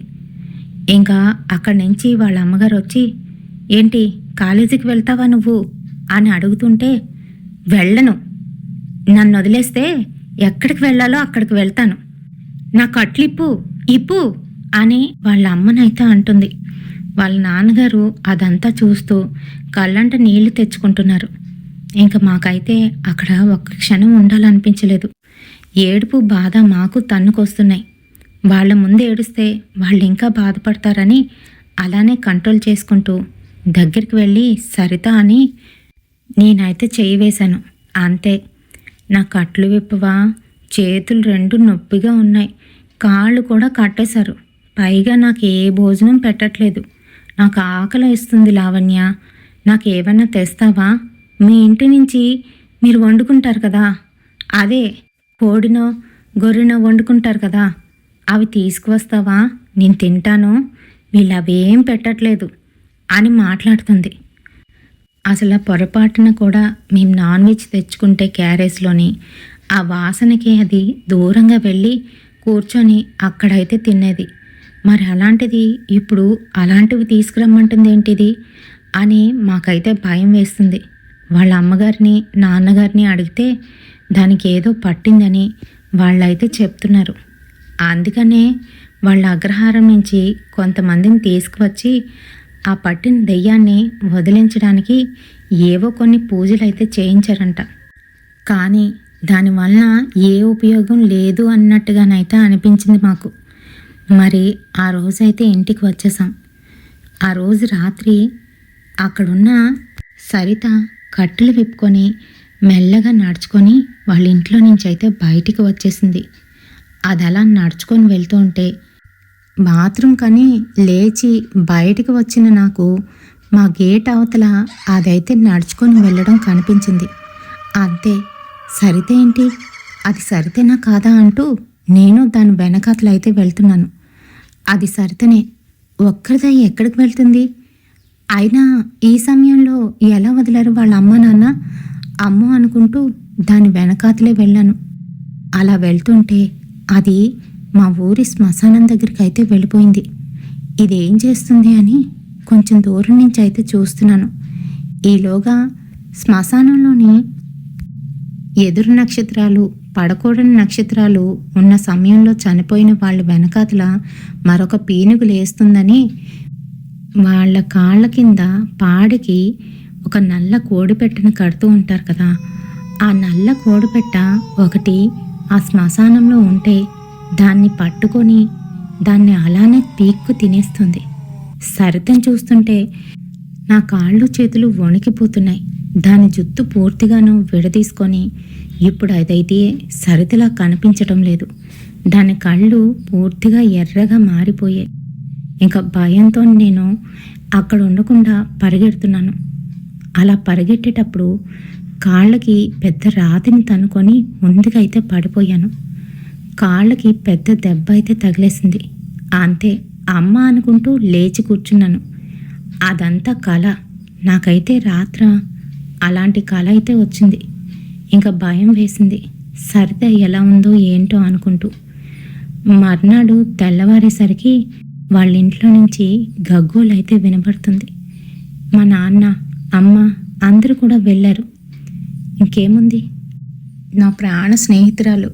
ఇంకా అక్కడి నుంచి వాళ్ళ అమ్మగారు వచ్చి, ఏంటి కాలేజీకి వెళ్తావా నువ్వు అని అడుగుతుంటే, వెళ్ళను, నన్ను వదిలేస్తే ఎక్కడికి వెళ్ళాలో అక్కడికి వెళ్తాను, నా కట్లిప్పు ఇప్పు అని వాళ్ళ అమ్మనైతే అంటుంది. వాళ్ళ నాన్నగారు అదంతా చూస్తూ కళ్ళంట నీళ్లు తెచ్చుకుంటున్నారు. ఇంకా మాకైతే అక్కడ ఒక్క క్షణం ఉండాలనిపించలేదు. ఏడుపు బాధ మాకు తన్నుకొస్తున్నాయి. వాళ్ళ ముందు ఏడుస్తే వాళ్ళు ఇంకా బాధపడతారని అలానే కంట్రోల్ చేసుకుంటూ దగ్గరికి వెళ్ళి సరిత అని నేనైతే చెయ్యి వేశాను. అంతే, నా కట్లు విప్పవా, చేతులు రెండు నొప్పిగా ఉన్నాయి, కాళ్ళు కూడా కట్టేశారు, పైగా నాకు ఏ భోజనం పెట్టట్లేదు, నాకు ఆకలి వేస్తుంది లావణ్య, నాకు ఏమన్నా తెస్తావా, మీ ఇంటి నుంచి మీరు వండుకుంటారు కదా, అదే కోడినో గొర్రెనో వండుకుంటారు కదా, అవి తీసుకువస్తావా, నేను తింటాను, వీళ్ళు అవేం పెట్టట్లేదు అని మాట్లాడుతుంది. అసలు పొరపాటున కూడా మేము నాన్ వెజ్ తెచ్చుకుంటే క్యారేజ్లోని ఆ వాసనకి అది దూరంగా వెళ్ళి కూర్చొని అక్కడైతే తినేది. మరి అలాంటిది ఇప్పుడు అలాంటివి తీసుకురమ్మంటుంది ఏంటిది అని మాకైతే భయం వేస్తుంది. వాళ్ళ అమ్మగారిని నాన్నగారిని అడిగితే దానికి ఏదో పట్టిందని వాళ్ళైతే చెప్తున్నారు. అందుకనే వాళ్ళ అగ్రహారం నుంచి కొంతమందిని తీసుకువచ్చి ఆ పట్టిన దెయ్యాన్ని వదిలించడానికి ఏవో కొన్ని పూజలు అయితే చేయించారంట. కానీ దానివల్ల ఏ ఉపయోగం లేదు అన్నట్టుగానైతే అనిపించింది మాకు. మరి ఆ రోజైతే ఇంటికి వచ్చేసాం. ఆ రోజు రాత్రి అక్కడున్న సరిత కట్టెలు విప్పుకొని మెల్లగా నడుచుకొని వాళ్ళ ఇంట్లో నుంచి అయితే బయటికి వచ్చేసింది. అది అలా నడుచుకొని వెళ్తూ ఉంటే బాత్రూమ్ కని లేచి బయటికి వచ్చిన నాకు మా గేట్ అవతల అదైతే నడుచుకొని వెళ్ళడం కనిపించింది. అంతే, సరిత ఏంటి, అది సరితేనా కాదా అంటూ నేను దాని వెనకాతలు అయితే వెళ్తున్నాను. అది సరితనే, ఒక్కరిదై ఎక్కడికి వెళ్తుంది, అయినా ఈ సమయంలో ఎలా వదిలారు వాళ్ళ అమ్మ నాన్న, అమ్మో అనుకుంటూ దాని వెనకాతలే వెళ్ళాను. అలా వెళ్తుంటే అది మా ఊరి శ్మశానం దగ్గరికి అయితే వెళ్ళిపోయింది. ఇదేం చేస్తుంది అని కొంచెం దూరం నుంచి అయితే చూస్తున్నాను. ఈలోగా శ్మశానంలోని ఎదురు నక్షత్రాలు, పడకూడని నక్షత్రాలు ఉన్న సమయంలో చనిపోయిన వాళ్ళ వెనకాతల మరొక పీనుగు లేస్తుందని వాళ్ళ కాళ్ళ కింద పాడికి ఒక నల్ల కోడిపెట్టను కడుతూ ఉంటారు కదా, ఆ నల్ల కోడిపెట్ట ఒకటి ఆ శ్మశానంలో ఉంటే దాన్ని పట్టుకొని దాన్ని అలానే పీక్కు తినేస్తుంది. సరితను చూస్తుంటే నా కాళ్ళు చేతులు వణికిపోతున్నాయి. దాని జుత్తు పూర్తిగాను విడదీసుకొని ఇప్పుడు అదైతే సరితలా కనిపించటం లేదు. దాని కళ్ళు పూర్తిగా ఎర్రగా మారిపోయాయి. ఇంకా భయంతో నేను అక్కడ ఉండకుండా పరిగెడుతున్నాను. అలా పరిగెట్టేటప్పుడు కాళ్ళకి పెద్ద రాతిని తనుకొని ముందుకైతే పడిపోయాను. కాళ్ళకి పెద్ద దెబ్బ అయితే తగిలేసింది. అంతే, అమ్మ అనుకుంటూ లేచి కూర్చున్నాను. అదంతా కళ, నాకైతే రాత్ర అలాంటి కళ అయితే వచ్చింది. ఇంకా భయం వేసింది, సరిత ఎలా ఉందో ఏంటో అనుకుంటూ. మర్నాడు తెల్లవారేసరికి వాళ్ళ ఇంట్లో నుంచి గగ్గోలు అయితే వినబడుతుంది. మా నాన్న, అమ్మ అందరూ కూడా వెళ్ళారు. ఇంకేముంది, నా ప్రాణ స్నేహితురాలు,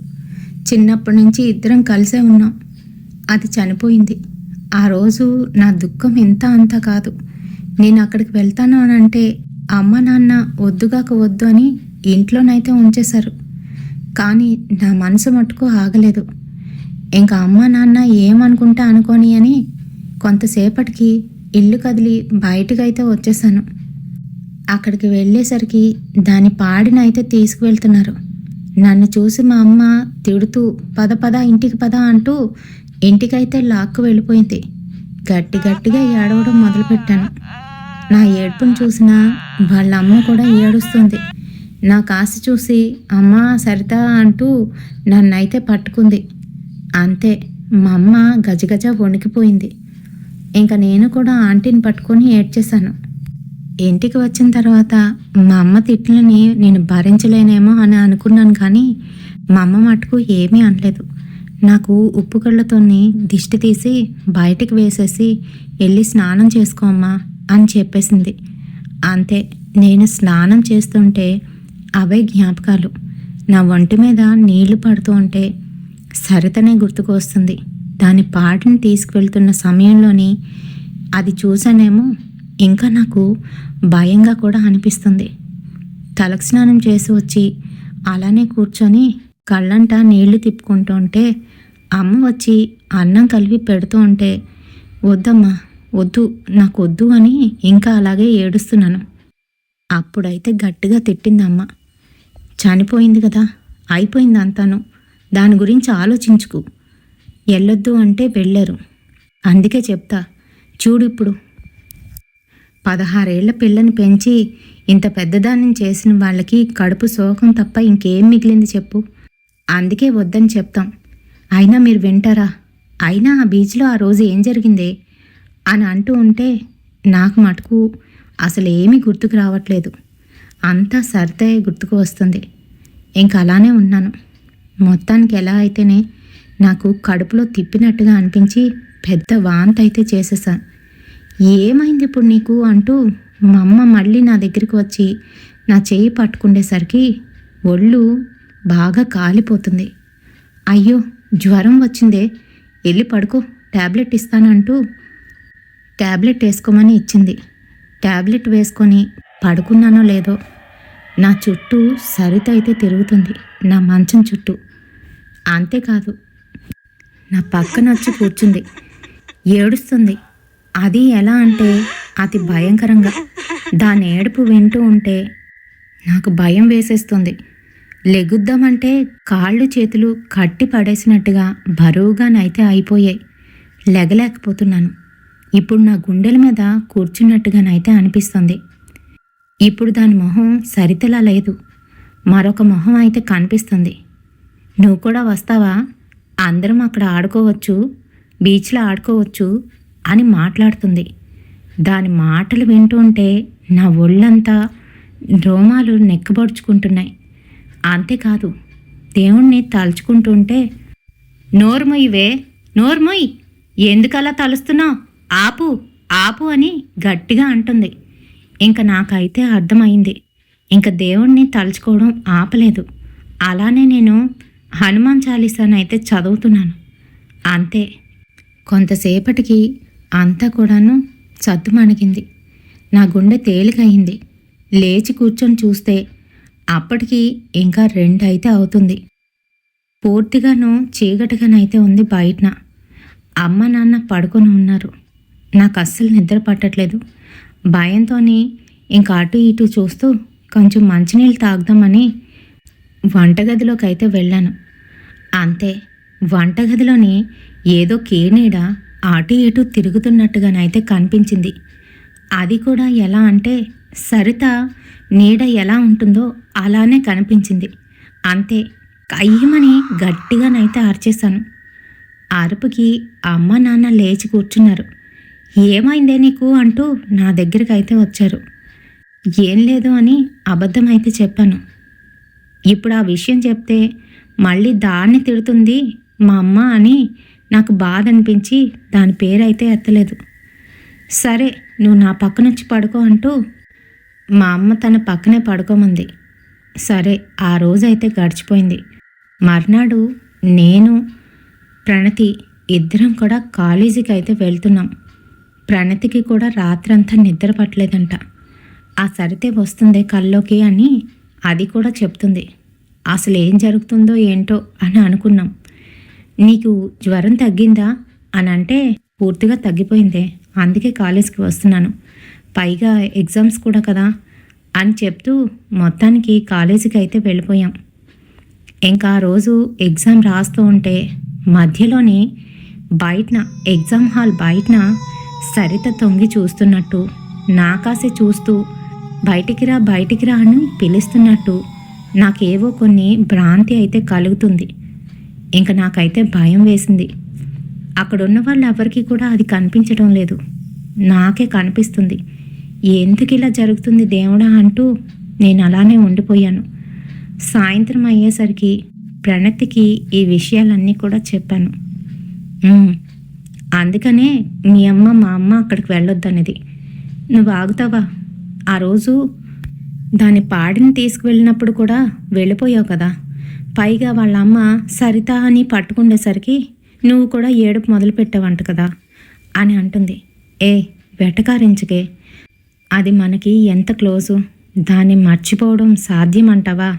చిన్నప్పటి నుంచి ఇద్దరం కలిసే ఉన్నాం, అది చనిపోయింది. ఆ రోజు నా దుఃఖం ఇంత అంత కాదు. నేను అక్కడికి వెళ్తాను అని అంటే అమ్మ నాన్న వద్దుగాక వద్దు అని ఇంట్లోనైతే ఉంచేశారు. కానీ నా మనసు మట్టుకు ఆగలేదు. ఇంకా అమ్మ నాన్న ఏమనుకుంటా అనుకోని అని కొంతసేపటికి ఇల్లు కదిలి బయటకైతే వచ్చేసాను. అక్కడికి వెళ్ళేసరికి దాని పాడినైతే తీసుకువెళ్తున్నారు. నన్ను చూసి మా అమ్మ తిడుతూ పద పద ఇంటికి పద అంటూ ఇంటికైతే లాక్కు వెళ్ళిపోయింది. గట్టి గట్టిగా ఏడవడం మొదలుపెట్టాను. నా ఏడుపును చూసిన వాళ్ళ అమ్మ కూడా ఏడుస్తుంది. నా కాశ చూసి అమ్మా సరిత అంటూ నన్నైతే పట్టుకుంది. అంతే, మా అమ్మ గజగజ వణికిపోయింది. ఇంకా నేను కూడా ఆంటీని పట్టుకొని ఏడ్చేశాను. ఇంటికి వచ్చిన తర్వాత మా అమ్మ తిట్లని నేను భరించలేనేమో అని అనుకున్నాను, కానీ మా అమ్మ మటుకు ఏమీ అనలేదు. నాకు ఉప్పు కళ్ళతోని దిష్టి తీసి బయటికి వేసేసి వెళ్ళి స్నానం చేసుకో అమ్మా అని చెప్పేసింది. అంతే, నేను స్నానం చేస్తుంటే అవే జ్ఞాపకాలు. నా ఒంటి మీద నీళ్లు పడుతూ ఉంటే సరితనే గుర్తుకు వస్తుంది. దాని పాటని తీసుకువెళ్తున్న సమయంలోని అది చూసానేమో ఇంకా నాకు భయంగా కూడా అనిపిస్తుంది. తలకు స్నానం చేసి వచ్చి అలానే కూర్చొని కళ్ళంట నీళ్లు తిప్పుకుంటూ ఉంటే అమ్మ వచ్చి అన్నం కలిపి పెడుతూ ఉంటే వద్దమ్మా వద్దు, నాకు వద్దు అని ఇంకా అలాగే ఏడుస్తున్నాను. అప్పుడైతే గట్టిగా తిట్టింది అమ్మ. చనిపోయింది కదా, అయిపోయింది అంతాను, దాని గురించి ఆలోచించుకు. వెళ్ళొద్దు అంటే వెళ్ళరు. అందుకే చెప్తా చూడు, ఇప్పుడు 16 ఏళ్ల పిల్లని పెంచి ఇంత పెద్దదాన్ని చేసిన వాళ్ళకి కడుపు శోకం తప్ప ఇంకేం మిగిలింది చెప్పు. అందుకే వద్దని చెప్తాం. అయినా మీరు వింటారా? అయినా ఆ బీచ్లో ఆ రోజు ఏం జరిగిందే అని అంటూ ఉంటే నాకు మటుకు అసలు ఏమీ గుర్తుకు రావట్లేదు. అంతా సరితే గుర్తుకు వస్తుంది. ఇంక అలానే ఉన్నాను. మొత్తానికి ఎలా అయితేనే నాకు కడుపులో తిప్పినట్టుగా అనిపించి పెద్ద వాంతి అయితే చేసేసాను. ఏమైంది ఇప్పుడు నీకు అంటూ మా అమ్మ మళ్ళీ నా దగ్గరికి వచ్చి నా చెయ్యి పట్టుకుండేసరికి ఒళ్ళు బాగా కాలిపోతుంది. అయ్యో జ్వరం వచ్చిందే, వెళ్ళి పడుకో, ట్యాబ్లెట్ ఇస్తానంటూ ట్యాబ్లెట్ వేసుకోమని ఇచ్చింది. ట్యాబ్లెట్ వేసుకొని పడుకున్నానో లేదో నా చుట్టూ సరిత అయితే తిరుగుతుంది, నా మంచం చుట్టూ. అంతేకాదు, నా పక్కన వచ్చి కూర్చుంది, ఏడుస్తుంది. అది ఎలా అంటే అతి భయంకరంగా. దాని ఏడుపు వింటూ ఉంటే నాకు భయం వేసేస్తుంది. లెగుద్దామంటే కాళ్ళు చేతులు కట్టి పడేసినట్టుగా బరువుగానైతే అయిపోయాయి. లెగలేకపోతున్నాను. ఇప్పుడు నా గుండెల మీద కూర్చున్నట్టుగానైతే అనిపిస్తుంది. ఇప్పుడు దాని మొహం సరితలా లేదు, మరొక మొహం అయితే కనిపిస్తుంది. నువ్వు కూడా వస్తావా? అందరం అక్కడ ఆడుకోవచ్చు, బీచ్లో ఆడుకోవచ్చు అని మాట్లాడుతుంది. దాని మాటలు వింటుంటే నా ఒళ్ళంతా రోమాలు నెక్కబడుచుకుంటున్నాయి. అంతేకాదు, దేవుణ్ణి తలుచుకుంటుంటే నోర్మొయ్యవే, నోర్మొయ్, ఎందుకలా తలుస్తున్నావు, ఆపు ఆపు అని గట్టిగా అంటుంది. ఇంక నాకైతే అర్థమైంది, ఇంక దేవుణ్ణి తలుచుకోవడం ఆపలేదు. అలానే నేను హనుమాన్ చాలీసానైతే చదువుతున్నాను. అంతే, కొంతసేపటికి అంతా కూడాను సద్దుమణిగింది. నా గుండె తేలికయింది. లేచి కూర్చొని చూస్తే అప్పటికి ఇంకా 2 అయితే అవుతుంది. పూర్తిగాను చీకటిగానైతే ఉంది బయటన. అమ్మ నాన్న పడుకొని ఉన్నారు. నాకు అస్సలు నిద్ర పట్టట్లేదు. భయంతోని ఇంకా అటు ఇటు చూస్తూ కొంచెం మంచినీళ్ళు తాగుదామని వంటగదిలోకి అయితే వెళ్ళాను. అంతే, వంటగదిలోని ఏదో కేనీడ అటు ఇటు తిరుగుతున్నట్టుగానైతే కనిపించింది. అది కూడా ఎలా అంటే సరిత నీడ ఎలా ఉంటుందో అలానే కనిపించింది. అంతే, కయ్యమని గట్టిగానైతే అరిచేశాను. అరుపుకి అమ్మ నాన్న లేచి కూర్చున్నారు. ఏమైందే నీకు అంటూ నా దగ్గరికి అయితే వచ్చారు. ఏం లేదు అని అబద్ధమైతే చెప్పాను. ఇప్పుడు ఆ విషయం చెప్తే మళ్ళీ దాన్ని తిడుతుంది మా అమ్మ అని నాకు బాధ అనిపించి దాని పేరైతే ఎత్తలేదు. సరే, నువ్వు నా పక్కనొచ్చి పడుకో అంటూ మా అమ్మ తన పక్కనే పడుకోమంది. సరే, ఆ రోజైతే గడిచిపోయింది. మర్నాడు నేను ప్రణతి ఇద్దరం కూడా కాలేజీకి అయితే వెళ్తున్నాం. ప్రణతికి కూడా రాత్రంతా నిద్ర పట్టలేదంట. ఆ సరితే వస్తుందే కల్లోకి అని అది కూడా చెప్తుంది. అసలు ఏం జరుగుతుందో ఏంటో అని అనుకున్నాం. నీకు జ్వరం తగ్గిందా అని అంటే పూర్తిగా తగ్గిపోయిందే, అందుకే కాలేజ్కి వస్తున్నాను, పైగా ఎగ్జామ్స్ కూడా కదా అని చెప్తూ మొత్తానికి కాలేజీకి అయితే వెళ్ళిపోయాం. ఇంకా ఆ రోజు ఎగ్జామ్ రాస్తూ ఉంటే మధ్యలోనే బయటన ఎగ్జామ్ హాల్ బయటన సరిత తొంగి చూస్తున్నట్టు నాకాసే చూస్తూ బయటికి రా అని పిలుస్తున్నట్టు నాకేవో కొన్ని భ్రాంతి అయితే కలుగుతుంది. ఇంక నాకైతే భయం వేసింది. అక్కడున్న వాళ్ళు ఎవరికి కూడా అది కనిపించడం లేదు, నాకే కనిపిస్తుంది. ఎందుకు ఇలా జరుగుతుంది దేవుడా అంటూ నేను అలానే ఉండిపోయాను. సాయంత్రం అయ్యేసరికి ప్రణతికి ఈ విషయాలన్నీ కూడా చెప్పాను. అందుకనే మీ అమ్మ మా అమ్మ అక్కడికి వెళ్ళొద్దనేది. నువ్వు ఆగుతావా? ఆ రోజు దాని పాడిని తీసుకువెళ్ళినప్పుడు కూడా వెళ్ళిపోయావు కదా. పైగా వాళ్ళ అమ్మ సరిత అని పట్టుకుండేసరికి నువ్వు కూడా ఏడుపు మొదలుపెట్టావంట కదా అని అంటుంది. వెటకారించుకే, అది మనకి ఎంత క్లోజు, దాన్ని మర్చిపోవడం సాధ్యమంటావా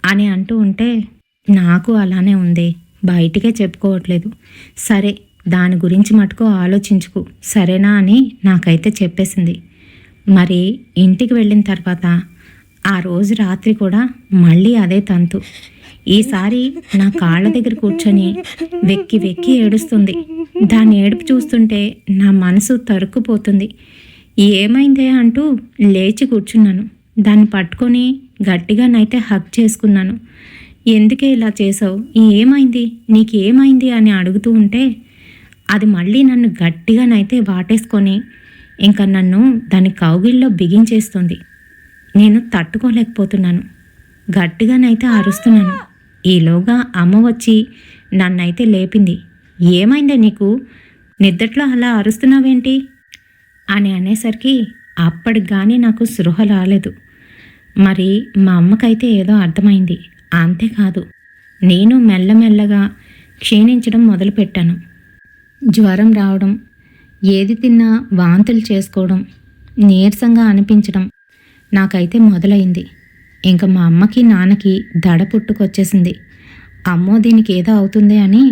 అని అంటూ ఉంటే నాకు అలానే ఉంది, బయటికే చెప్పుకోవట్లేదు. సరే, దాని గురించి మటుకు ఆలోచించుకు సరేనా అని నాకైతే చెప్పేసింది. మరి ఇంటికి వెళ్ళిన తర్వాత ఆ రోజు రాత్రి కూడా మళ్ళీ అదే తంతు. ఈసారి నా కాళ్ళ దగ్గర కూర్చొని వెక్కి వెక్కి ఏడుస్తుంది. దాన్ని ఏడుపు చూస్తుంటే నా మనసు తరుక్కుపోతుంది. ఏమైందే అంటూ లేచి కూర్చున్నాను. దాన్ని పట్టుకొని గట్టిగానైతే హగ్ చేసుకున్నాను. ఎందుకే ఇలా చేసావు, ఏమైంది, నీకేమైంది అని అడుగుతూ ఉంటే అది మళ్ళీ నన్ను గట్టిగానైతే వాటేసుకొని ఇంకా నన్ను దాని కౌగిల్లో బిగించేస్తుంది. నేను తట్టుకోలేకపోతున్నాను, గట్టిగానైతే అరుస్తున్నాను. ఈలోగా అమ్మ వచ్చి నన్నైతే లేపింది. ఏమైందే నీకు, నిద్దట్లో అలా అరుస్తున్నావేంటి అని అనేసరికి అప్పటికి కానీ నాకు స్పృహ రాలేదు. మరి మా అమ్మకైతే ఏదో అర్థమైంది. అంతేకాదు, నేను మెల్లమెల్లగా క్షీణించడం మొదలుపెట్టాను. జ్వరం రావడం, ఏది తిన్నా వాంతులు చేసుకోవడం, నీరసంగా అనిపించడం నాకైతే మొదలైంది. ఇంకా మా అమ్మకి నాన్నకి దడ పుట్టుకొచ్చేసింది. అమ్మో దీనికి ఏదో అవుతుంది అని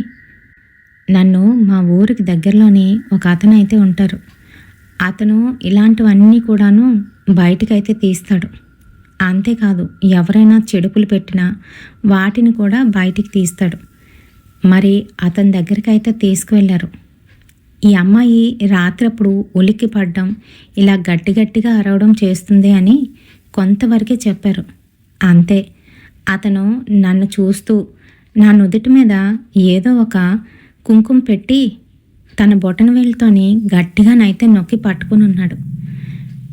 నన్ను మా ఊరికి దగ్గరలోని ఒక అతను అయితే ఉంటారు. అతను ఇలాంటివన్నీ కూడాను బయటకైతే తీస్తాడు. అంతేకాదు, ఎవరైనా చెడుపులు పెట్టినా వాటిని కూడా బయటికి తీస్తాడు. మరి అతని దగ్గరికైతే తీసుకువెళ్ళారు. ఈ అమ్మాయి రాత్రప్పుడు ఉలిక్కి పడ్డం, ఇలా గట్టిగా అరవడం చేస్తుంది అని కొంతవరకే చెప్పారు. అంతే, అతను నన్ను చూస్తూ నా నుదుటి మీద ఏదో ఒక కుంకుమ పెట్టి తన బొటనవేలుతోని గట్టిగానైతే నొక్కి పట్టుకుని ఉన్నాడు.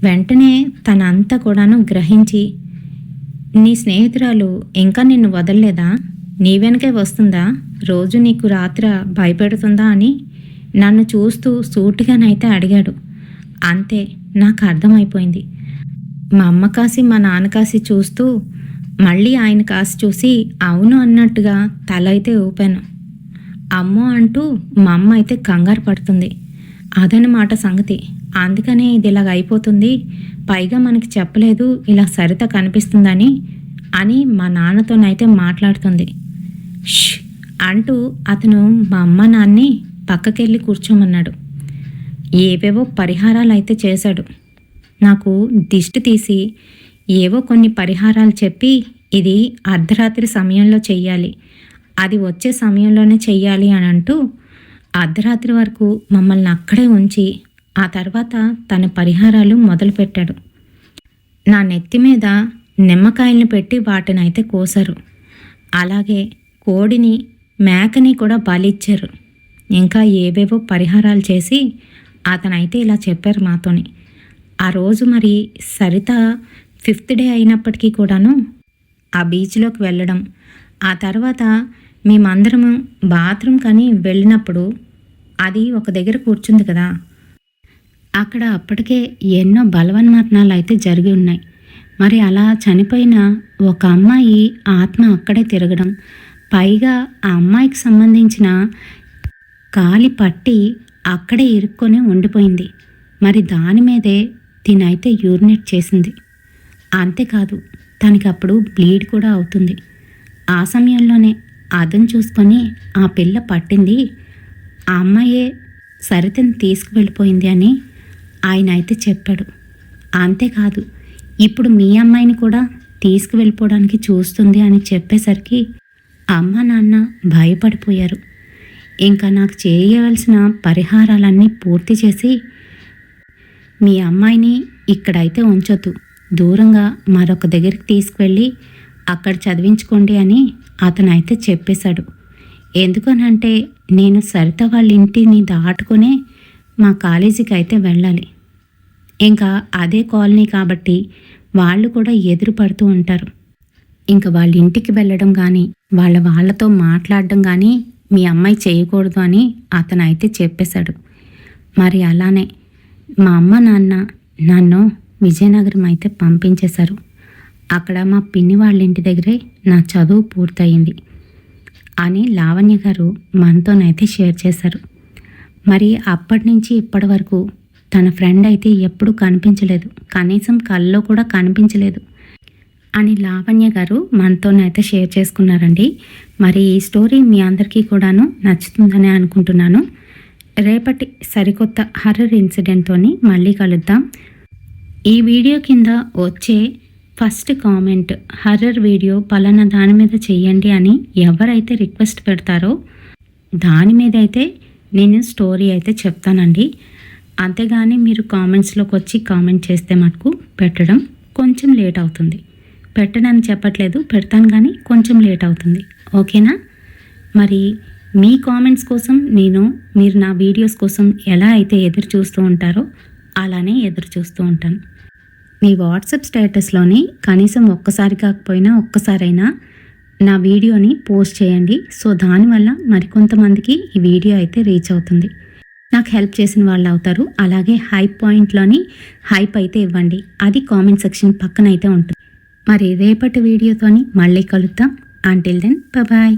వెంటనే తనంతా కూడాను గ్రహించి, నీ స్నేహితురాలు ఇంకా నిన్ను వదలలేదా, నీ వెనకే వస్తుందా, రోజు నీకు రాత్ర భయపెడుతుందా అని నన్ను చూస్తూ సూటిగానైతే అడిగాడు. అంతే, నాకు అర్థమైపోయింది. మా అమ్మ కాసి మా నాన్న కాసి చూస్తూ మళ్ళీ ఆయన కాసి చూసి అవును అన్నట్టుగా తల అయితే ఊపాను. అమ్మో అంటూ మా అమ్మ అయితే కంగారు పడుతుంది. అదనమాట సంగతి. అందుకనే ఇది ఇలాగ అయిపోతుంది, పైగా మనకి చెప్పలేదు ఇలా సరిత కనిపిస్తుందని అని మా నాన్నతోనైతే మాట్లాడుతుంది. ష్ అంటూ అతను మా అమ్మ నాన్ని పక్కకెళ్ళి కూర్చోమన్నాడు. ఏవేవో పరిహారాలు అయితే చేశాడు. నాకు దిష్టి తీసి ఏవో కొన్ని పరిహారాలు చెప్పి ఇది అర్ధరాత్రి సమయంలో చెయ్యాలి, అది వచ్చే సమయంలోనే చెయ్యాలి అని అంటూ అర్ధరాత్రి వరకు మమ్మల్ని అక్కడే ఉంచి ఆ తర్వాత తన పరిహారాలు మొదలుపెట్టాడు. నా నెత్తి మీద నిమ్మకాయలను పెట్టి వాటినైతే కోసారు. అలాగే కోడిని మేకని కూడా బలిచ్చారు. ఇంకా ఏవేవో పరిహారాలు చేసి అతనైతే ఇలా చెప్పారు మాతోని. ఆ రోజు మరి సరిత 5th డే అయినప్పటికీ కూడాను ఆ బీచ్లోకి వెళ్ళడం, ఆ తర్వాత మేమందరము బాత్రూమ్ కానీ వెళ్ళినప్పుడు అది ఒక దగ్గర కూర్చుంది కదా, అక్కడ అప్పటికే ఎన్నో బలవన్మరణాలు అయితే జరిగి ఉన్నాయి. మరి అలా చనిపోయిన ఒక అమ్మాయి ఆత్మ అక్కడే తిరగడం, పైగా ఆ అమ్మాయికి సంబంధించిన కాలి పట్టి అక్కడే ఇరుక్కొని ఉండిపోయింది. మరి దాని మీదే తినైతే యూరినేట్ చేసింది. అంతేకాదు, తనకి అప్పుడు బ్లీడ్ కూడా అవుతుంది. ఆ సమయంలోనే అదను చూసుకొని ఆ పిల్ల పట్టింది ఆ అమ్మాయే సరితని తీసుకువెళ్ళిపోయింది అని ఆయన అయితే చెప్పాడు. అంతేకాదు, ఇప్పుడు మీ అమ్మాయిని కూడా తీసుకువెళ్ళిపోవడానికి చూస్తుంది అని చెప్పేసరికి అమ్మ నాన్న భయపడిపోయారు. ఇంకా నాకు చేయవలసిన పరిహారాలన్నీ పూర్తి చేసి మీ అమ్మాయిని ఇక్కడైతే ఉంచొద్దు, దూరంగా మరొక దగ్గరికి తీసుకువెళ్ళి అక్కడ చదివించుకోండి అని అతను అయితే చెప్పేశాడు. ఎందుకనంటే నేను సరిత వాళ్ళ ఇంటిని దాటుకునే మా కాలేజీకి అయితే వెళ్ళాలి. ఇంకా అదే కాలనీ కాబట్టి వాళ్ళు కూడా ఎదురు పడుతూ ఉంటారు. ఇంకా వాళ్ళ ఇంటికి వెళ్ళడం కానీ వాళ్ళతో మాట్లాడడం కానీ మీ అమ్మాయి చేయకూడదు అని అతను అయితే చెప్పేశాడు. మరి అలానే మా అమ్మ నాన్న నన్ను విజయనగరం అయితే పంపించేశారు. అక్కడ మా పిన్ని వాళ్ళ ఇంటి దగ్గరే నా చదువు పూర్తయింది అని లావణ్య గారు మనతోనైతే షేర్ చేశారు. మరి అప్పటి నుంచి ఇప్పటి వరకు తన ఫ్రెండ్ అయితే ఎప్పుడూ కనిపించలేదు, కనీసం కల్లో కూడా కనిపించలేదు అని లావణ్య గారు మనతోనైతే షేర్ చేసుకున్నారండి. మరి ఈ స్టోరీ మీ అందరికీ కూడాను నచ్చుతుందని అనుకుంటున్నాను. రేపటి సరికొత్త హర్రర్ ఇన్సిడెంట్తోని మళ్ళీ కలుద్దాం. ఈ వీడియో కింద వచ్చే ఫస్ట్ కామెంట్ హర్రర్ వీడియో పలానా దాని మీద చెయ్యండి అని ఎవరైతే రిక్వెస్ట్ పెడతారో దాని మీద అయితే నేను స్టోరీ అయితే చెప్తానండి. అంతేగాని మీరు కామెంట్స్లోకి వచ్చి కామెంట్ చేస్తే మటుకు పెట్టడం కొంచెం లేట్ అవుతుంది. పెట్టనని చెప్పట్లేదు, పెడతాను కానీ కొంచెం లేట్ అవుతుంది. ఓకేనా? మరి మీ కామెంట్స్ కోసం మీరు నా వీడియోస్ కోసం ఎలా అయితే ఎదురు చూస్తూ ఉంటారో అలానే ఎదురు చూస్తూ ఉంటాను. మీ వాట్సాప్ స్టేటస్లోని కనీసం ఒక్కసారి కాకపోయినా ఒక్కసారైనా నా వీడియోని పోస్ట్ చేయండి. సో దానివల్ల మరికొంతమందికి ఈ వీడియో అయితే రీచ్ అవుతుంది, నాకు హెల్ప్ చేసిన వాళ్ళు అవుతారు. అలాగే హైప్ పాయింట్లోని హైప్ అయితే ఇవ్వండి, అది కామెంట్ సెక్షన్ పక్కన అయితే ఉంటుంది. మరి రేపటి వీడియోతోని మళ్ళీ కలుద్దాం. Until then bye.